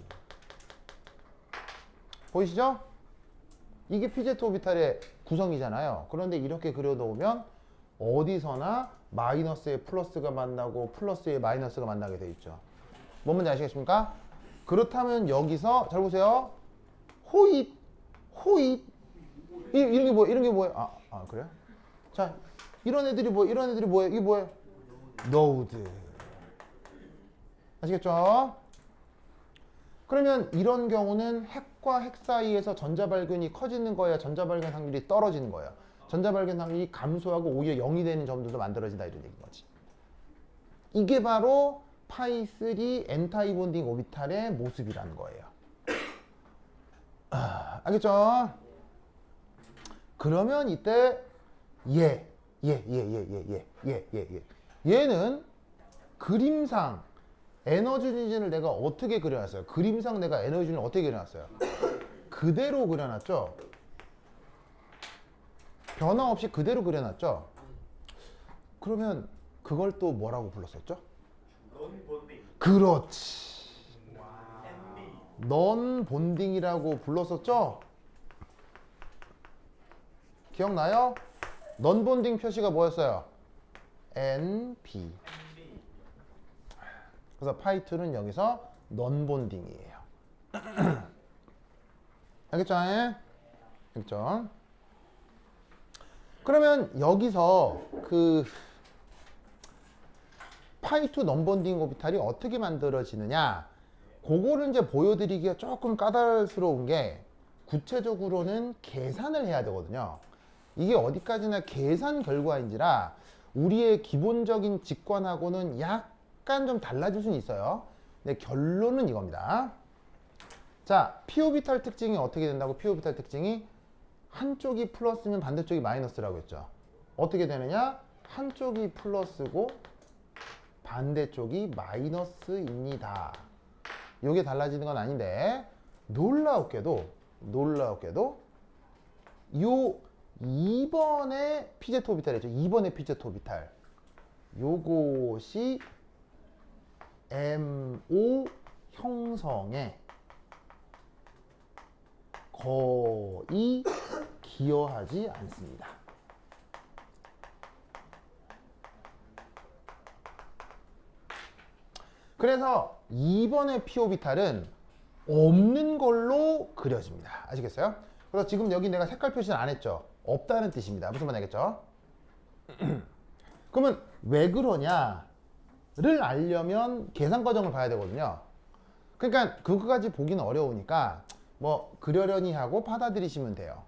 보이시죠? 이게 PZ 오비탈의 구성이잖아요. 그런데 이렇게 그려놓으면 어디서나 마이너스에 플러스가 만나고 플러스에 마이너스가 만나게 돼 있죠. 뭔 말인지 아시겠습니까? 그렇다면 여기서 잘 보세요. 호잇 이런 게 뭐예요? 그래요? 자, 이런 애들이 뭐예요? 이게 뭐예요? 노드. 아시겠죠? 그러면 이런 경우는 핵과 핵 사이에서 전자 발견이 커지는 거야? 전자 발견 확률이 떨어지는 거야? 전자 발견 확률이 감소하고 오히려 0이 되는 점들도 만들어진다 이런 얘기인 거지. 이게 바로 파이3 엔타이 본딩 오비탈의 모습이라는 거예요. 알겠죠? 그러면 이때 얘는 그림상 에너지 진을 내가 어떻게 그려놨어요? 그림상 내가 에너지 진을 어떻게 그려놨어요? 그대로 그려놨죠? 변화 없이 그대로 그려놨죠? 그러면 그걸 또 뭐라고 불렀었죠? 넌 본딩. 그렇지. NB. 넌 본딩이라고 불렀었죠? 기억나요? 넌 본딩 표시가 뭐였어요? NB. 그래서 파이2는 여기서 넌 본딩이에요. 알겠죠? 알겠죠? 그러면 여기서 그 파이2 넌 본딩 오비탈이 어떻게 만들어지느냐? 그거를 이제 보여드리기가 조금 까다로운 게 구체적으로는 계산을 해야 되거든요. 이게 어디까지나 계산 결과인지라 우리의 기본적인 직관하고는 약간 좀 달라질 수는 있어요. 근데 결론은 이겁니다. 자, P오비탈 특징이 어떻게 된다고? P오비탈 특징이 한쪽이 플러스면 반대쪽이 마이너스라고 했죠. 어떻게 되느냐? 한쪽이 플러스고 반대쪽이 마이너스입니다. 이게 달라지는 건 아닌데 놀라웠게도 요 2번의 PZ 오비탈이죠. 2번의 PZ 오비탈 요것이 MO 형성에 거의 기여하지 않습니다. 그래서 2번의 P오비탈은 없는 걸로 그려집니다. 아시겠어요? 그래서 지금 여기 내가 색깔 표시는 안 했죠? 없다는 뜻입니다. 무슨 말 알겠죠? 그러면 왜 그러냐를 알려면 계산 과정을 봐야 되거든요. 그러니까 그거까지 보기는 어려우니까 뭐 그러려니 하고 받아들이시면 돼요.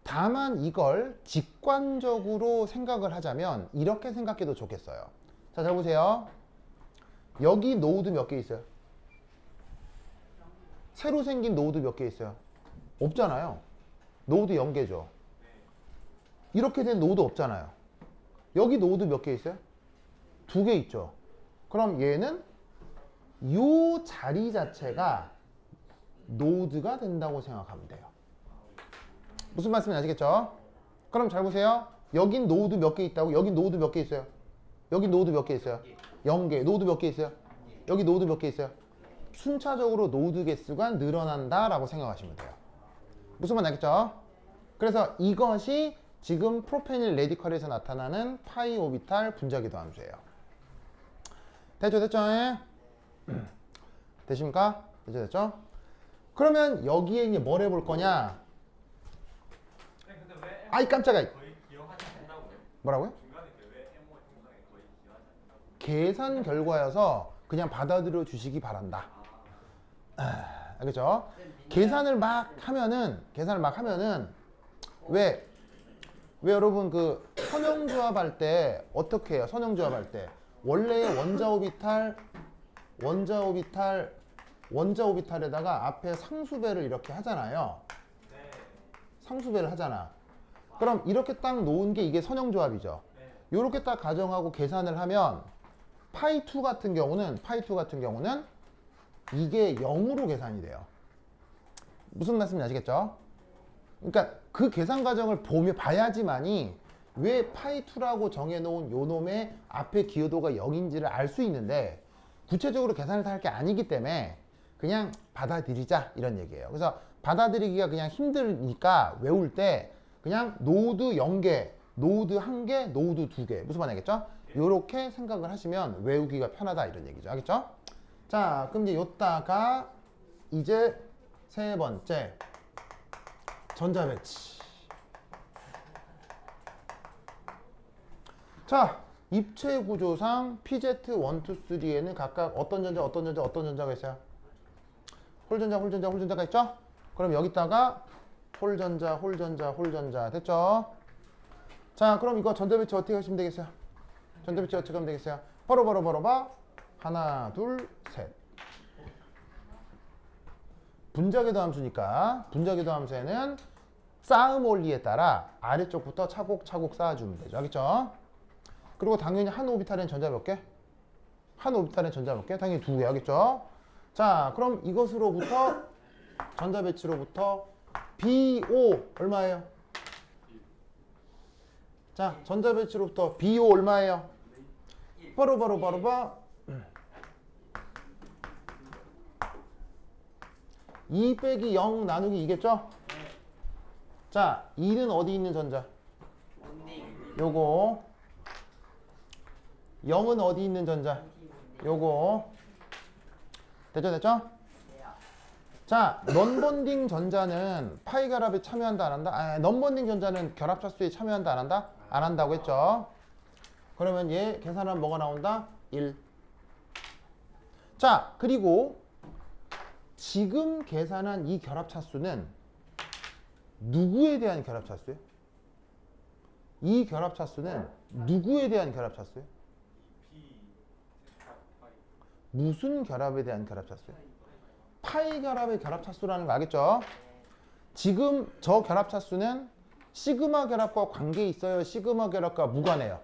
다만 이걸 직관적으로 생각을 하자면 이렇게 생각해도 좋겠어요. 자, 잘 보세요. 여기 노드 몇 개 있어요? 새로 생긴 노드 몇 개 있어요? 없잖아요. 노드 0개죠. 이렇게 된 노드 없잖아요. 여기 노드 몇 개 있어요? 2개 있죠. 그럼 얘는 이 자리 자체가 노드가 된다고 생각하면 돼요. 무슨 말씀인지 아시겠죠? 그럼 잘 보세요. 여긴 노드 몇 개 있다고? 여긴 노드 몇 개 있어요? 여기 노드 몇 개 있어요? 0개. 노드 몇 개 있어요? 여기 노드 몇 개 있어요? 순차적으로 노드 개수가 늘어난다 라고 생각하시면 돼요. 무슨 말 알겠죠? 그래서 이것이 지금 프로페닐 레디컬에서 나타나는 파이 오비탈 분자기도 함수예요. 됐죠? 됐죠? 되십니까? 됐죠? 됐죠? 그러면 여기에 이제 뭘 해볼 거냐? 근데 왜 아이 깜짝이야. 거의 기여하지 않는다고요? 뭐라고요? 중간에 왜 MO 형상에 거의 기여하지 않는다고? 계산 결과여서 그냥 받아들여 주시기 바란다. 알겠죠? 계산을 막 하면은 왜 여러분 그 선형조합 할 때 어떻게 해요? 선형조합 할 때 원래 원자 오비탈에다가 앞에 상수배를 이렇게 하잖아요. 네. 상수배를 하잖아. 그럼 이렇게 딱 놓은 게 이게 선형조합이죠. 네. 이렇게 딱 가정하고 계산을 하면 파이2 같은 경우는 이게 0으로 계산이 돼요. 무슨 말씀인지 아시겠죠? 그러니까 그 계산 과정을 봐야지만이 왜 파이2라고 정해놓은 요 놈의 앞에 기여도가 0인지를 알 수 있는데 구체적으로 계산을 다 할 게 아니기 때문에 그냥 받아들이자 이런 얘기예요. 그래서 받아들이기가 그냥 힘드니까 외울 때 그냥 노드 0개, 노드 1개, 노드 2개 무슨 말이겠죠? 이렇게 생각을 하시면 외우기가 편하다 이런 얘기죠. 알겠죠? 자, 그럼 이제 요따가 이제 세 번째 전자배치. 자, 입체 구조상 PZ1, 2, 3에는 각각 어떤 전자가 있어요? 홀전자가 있죠? 그럼 여기다가 홀전자 됐죠? 자, 그럼 이거 전자배치 어떻게 하시면 되겠어요? 전자배치 어떻게 하면 되겠어요? 바로 봐. 하나, 둘, 셋. 분자궤도 함수니까 분자궤도 함수에는 쌓음 원리에 따라 아래쪽부터 차곡차곡 쌓아주면 되죠. 알겠죠? 그리고 당연히 한 오비탈엔 전자 몇 개? 한 오비탈엔 전자 몇 개? 당연히 2개. 알겠죠? 자, 그럼 이것으로부터 전자 배치로부터 BO 얼마예요? 자, 전자 배치로부터 BO 얼마예요? 바로 2 빼기 0 나누기 2겠죠? 자, 2는 어디 있는 전자? 요거. 0은 어디 있는 전자? 요거. 됐죠? 자, 넌번딩 전자는 파이 결합에 참여한다, 안 한다? 넌번딩 전자는 결합 차수에 참여한다, 안 한다? 안 한다고 했죠? 그러면 얘 계산하면 뭐가 나온다? 1. 자, 그리고 지금 계산한 이 결합 차수는 누구에 대한 결합 차수예요? 이 결합 차수는 누구에 대한 결합 차수예요? 무슨 결합에 대한 결합 차수예요? 파이 결합의 결합 차수라는 거 알겠죠? 지금 저 결합 차수는 시그마 결합과 관계 있어요? 시그마 결합과 무관해요?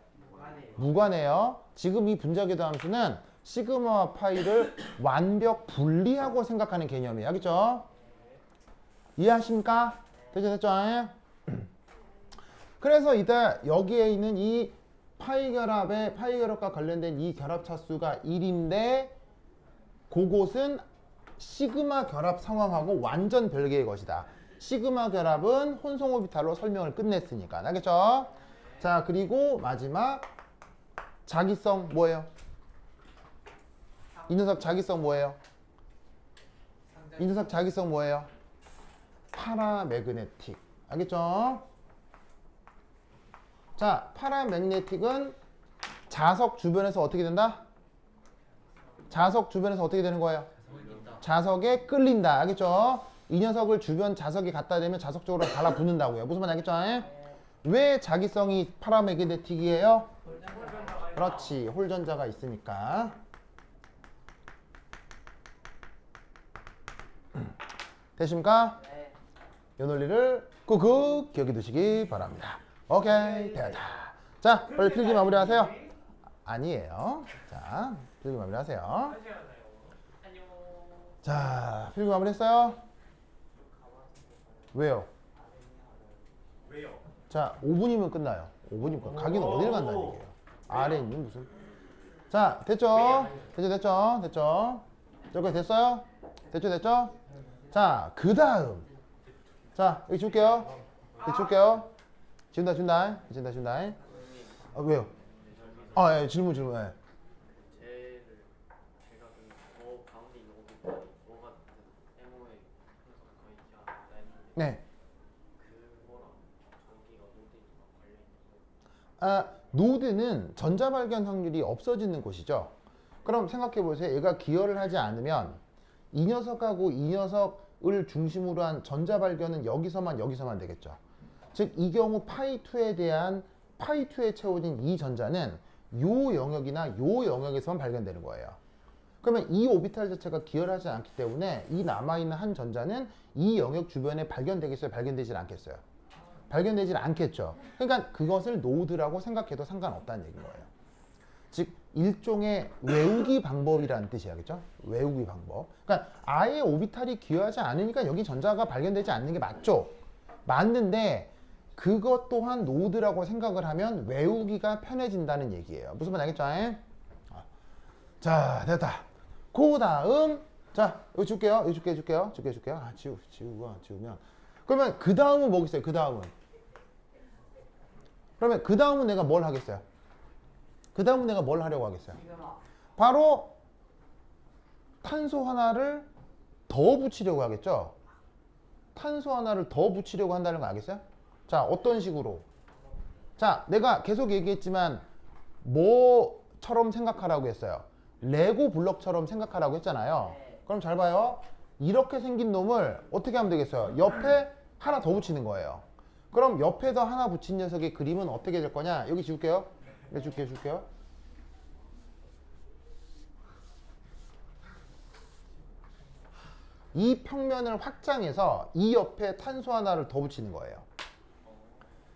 무관해요. 지금 이 분자궤도 함수는 시그마와 파이를 완벽 분리하고 생각하는 개념이에요. 알겠죠? 이해하십니까? 됐죠? 그래서 이때 여기에 있는 이 파이 결합과 관련된 이 결합 차수가 1인데 그곳은 시그마 결합 상황하고 완전 별개의 것이다. 시그마 결합은 혼성 오비탈로 설명을 끝냈으니까. 알겠죠? 자, 그리고 마지막 자기성 뭐예요? 이 녀석 자기성 뭐예요? 이 녀석 자기성 뭐예요? 파라매그네틱. 알겠죠? 자, 파라매그네틱은 자석 주변에서 어떻게 된다? 자석 주변에서 어떻게 되는 거예요? 자석에 끌린다. 알겠죠? 이 녀석을 주변 자석에 갖다 대면 자석 쪽으로 달라붙는다고요. 무슨 말 알겠죠? 왜 자기성이 파라매그네틱이에요? 그렇지. 홀전자가 있으니까. 되십니까? 네. 이 논리를 꾹꾹 기억해 두시기 바랍니다. 오케이, 됐다. 자, 빨리 필기 마무리하세요. 아니에요. 자, 필기 마무리하세요. 안녕. 자, 필기 마무리했어요? 왜요? 왜요? 자, 5분이면 끝나요. 5분이면 끝. 가기는 어딜 간다는 얘기예요. 아래 있는 무슨. 자, 됐죠? 됐죠? 저거 됐어요? 됐죠? 자, 그 다음. 자, 여기 줄게요. 준다. 아, 왜요? 아, 예, 질문. 예. 제가 그 가운데 있는 오비탈이 뭐가 MO에 거의 다 했는데 네. 그거랑 저기가 노드랑 관련 있는 노드는 전자 발견 확률이 없어지는 곳이죠. 그럼 생각해 보세요. 얘가 기여를 하지 않으면 이 녀석하고 이 녀석을 중심으로 한 전자 발견은 여기서만 되겠죠. 즉 이 경우 파이2에 대한 파이2에 채워진 이 전자는 요 영역이나 요 영역에서만 발견되는 거예요. 그러면 이 오비탈 자체가 기여를 하지 않기 때문에 이 남아있는 한 전자는 이 영역 주변에 발견되겠어요? 발견되질 않겠어요? 발견되질 않겠죠. 그러니까 그것을 노드라고 생각해도 상관없다는 얘기인 거예요. 즉 일종의 외우기 방법이라는 뜻이야겠죠? 외우기 방법. 그러니까 아예 오비탈이 기여하지 않으니까 여기 전자가 발견되지 않는 게 맞죠? 맞는데 그것 또한 노드라고 생각을 하면 외우기가 편해진다는 얘기예요. 무슨 말 알겠죠? 자, 됐다. 그 다음, 자, 이거 줄게요. 아, 지우면. 그러면 그 다음은 뭐겠어요? 그러면 그 다음은 내가 뭘 하겠어요? 그 다음은 내가 뭘 하려고 하겠어요? 바로 탄소 하나를 더 붙이려고 하겠죠? 탄소 하나를 더 붙이려고 한다는 거 알겠어요? 자, 어떤 식으로? 자, 내가 계속 얘기했지만 뭐처럼 생각하라고 했어요? 레고 블럭처럼 생각하라고 했잖아요. 그럼 잘 봐요. 이렇게 생긴 놈을 어떻게 하면 되겠어요? 옆에 하나 더 붙이는 거예요. 그럼 옆에서 하나 붙인 녀석의 그림은 어떻게 될 거냐? 여기 지울게요. 줄게요. 이 평면을 확장해서 이 옆에 탄소 하나를 더 붙이는 거예요.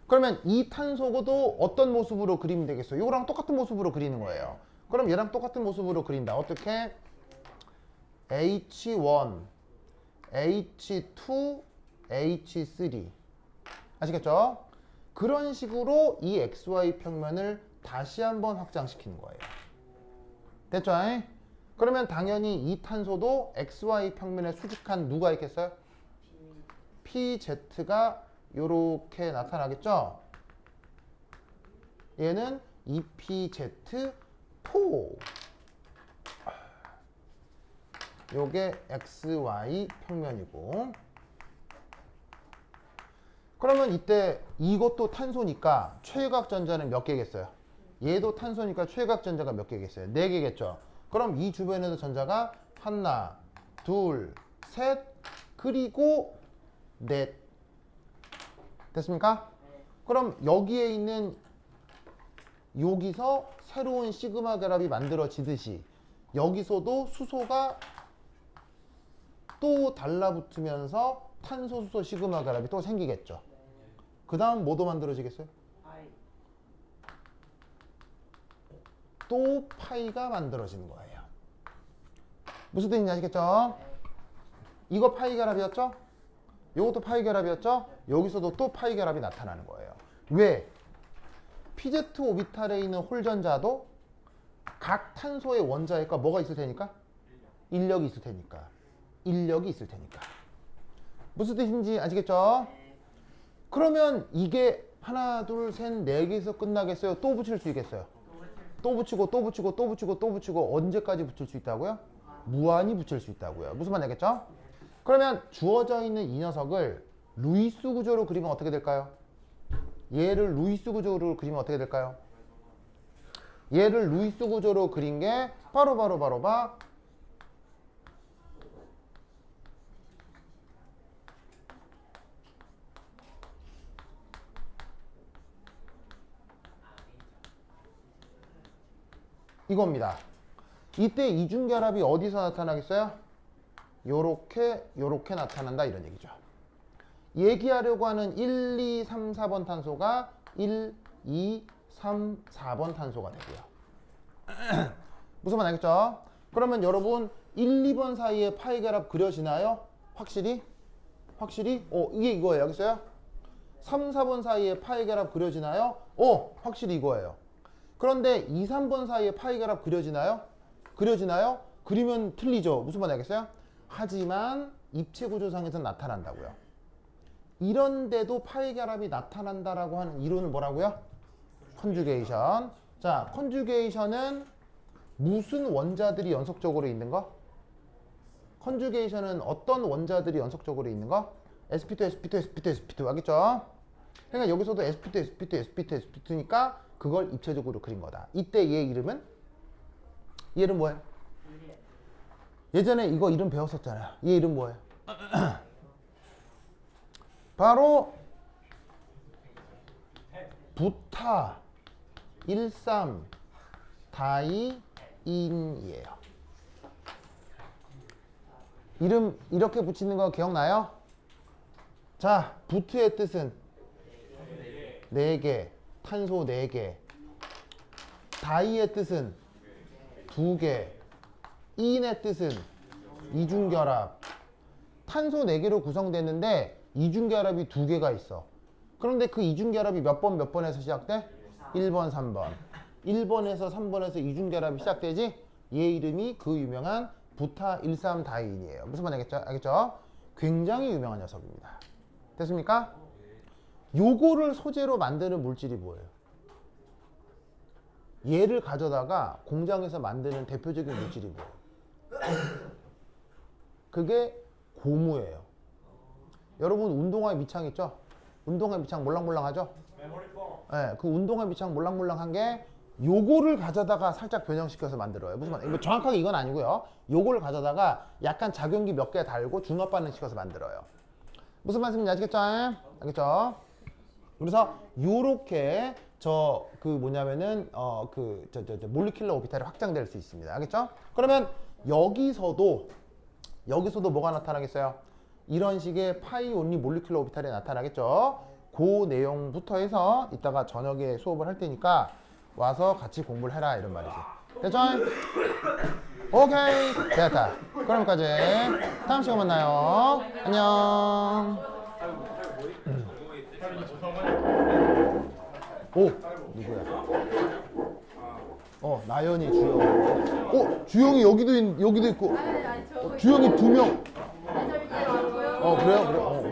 그러면 이 탄소도 어떤 모습으로 그리면 되겠어요? 이거랑 똑같은 모습으로 그리는 거예요. 그럼 얘랑 똑같은 모습으로 그린다. 어떻게? H1, H2, H3. 아시겠죠? 그런 식으로 이 XY 평면을 다시 한번 확장시키는 거예요. 됐죠? 그러면 당연히 이 탄소도 XY 평면에 수직한 누가 있겠어요? PZ가 요렇게 나타나겠죠? 얘는 EPZ4. 요게 XY 평면이고. 그러면 이때 이것도 탄소니까 최각 전자는 몇 개겠어요? 얘도 탄소니까 최각 전자가 몇 개겠어요? 4개겠죠? 그럼 이 주변에도 전자가 하나, 둘, 셋, 그리고 넷. 됐습니까? 그럼 여기에 있는 여기서 새로운 시그마 결합이 만들어지듯이 여기서도 수소가 또 달라붙으면서 탄소, 수소, 시그마 결합이 또 생기겠죠. 그 다음 뭐도 만들어지겠어요? 또 파이가 만들어지는 거예요. 무슨 뜻인지 아시겠죠? 이거 파이 결합이었죠? 이것도 파이 결합이었죠? 여기서도 또 파이 결합이 나타나는 거예요. 왜? PZ 오비탈에 있는 홀전자도 각 탄소의 원자핵과 뭐가 있을 테니까? 인력이 있을 테니까. 무슨 뜻인지 아시겠죠? 그러면 이게 하나, 둘, 셋, 네 개에서 끝나겠어요? 또 붙일 수 있겠어요? 또 붙이고 또 붙이고 또 붙이고 또 붙이고 언제까지 붙일 수 있다고요? 무한히 붙일 수 있다고요. 무슨 말인지 알겠죠? 그러면 주어져 있는 이 녀석을 루이스 구조로 그리면 어떻게 될까요? 얘를 루이스 구조로 그리면 어떻게 될까요? 얘를 루이스 구조로 그린 게 바로 이겁니다. 이때 이중결합이 어디서 나타나겠어요? 요렇게 나타난다 이런 얘기죠. 얘기하려고 하는 1, 2, 3, 4번 탄소가 1, 2, 3, 4번 탄소가 되고요. 무슨 말 알겠죠? 그러면 여러분 1, 2번 사이에 파이 결합 그려지나요? 확실히? 이게 이거예요. 알겠어요? 3, 4번 사이에 파이 결합 그려지나요? 확실히 이거예요. 그런데 2, 3번 사이에 파이 결합 그려지나요? 그리면 틀리죠. 무슨 말 알겠어요? 하지만 입체 구조상에서 나타난다고요. 이런데도 파이 결합이 나타난다라고 하는 이론은 뭐라고요? 컨주게이션. 자, 컨주게이션은 무슨 원자들이 연속적으로 있는 거? 컨주게이션은 어떤 원자들이 연속적으로 있는 거? sp2, sp2, sp2, sp2 알겠죠? 그러니까 여기서도 sp2, sp2, sp2, sp2니까 그걸 입체적으로 그린 거다. 이때 얘 이름은? 얘 이름 뭐예요? 예전에 이거 이름 배웠었잖아요. 얘 이름 뭐예요? 바로 부타 13 다이인이에요. 이름 이렇게 붙이는 거 기억나요? 자, 부트의 뜻은 4개, 탄소 4개. 다이의 뜻은 2개. 인의 뜻은 이중결합. 탄소 4개로 구성됐는데 이중결합이 2개가 있어. 그런데 그 이중결합이 몇 번에서 시작돼? 1번, 3번. 1번에서 3번에서 이중결합이 시작되지? 얘 이름이 그 유명한 부타 13 다이인이에요. 무슨 말인지 알겠죠? 굉장히 유명한 녀석입니다. 됐습니까? 요거를 소재로 만드는 물질이 뭐예요? 얘를 가져다가 공장에서 만드는 대표적인 물질이 뭐예요? 그게 고무예요. 여러분 운동화 밑창 있죠? 운동화 밑창 몰랑몰랑하죠? 네, 그 운동화 밑창 몰랑몰랑한 게 요거를 가져다가 살짝 변형시켜서 만들어요. 무슨 말? 정확하게 이건 아니고요. 요거를 가져다가 약간 작용기 몇 개 달고 중합 반응시켜서 만들어요. 무슨 말씀인지 아시겠죠? 알겠죠? 그래서 요렇게 몰리큘러 오비탈이 확장될 수 있습니다. 알겠죠? 그러면 여기서도 뭐가 나타나겠어요? 이런 식의 파이 온리 몰리큘러 오비탈이 나타나겠죠? 그 내용부터 해서 이따가 저녁에 수업을 할 테니까 와서 같이 공부를 해라 이런 말이지. 됐죠? 오케이. 됐다. 그럼 여기까지. 다음 시간 만나요. 안녕. 오, 누구야? 나연이, 주영. 주영이 여기도 있고. 아니, 저 주영이 2명. 아니, 저 이제 왔고요. 그래요?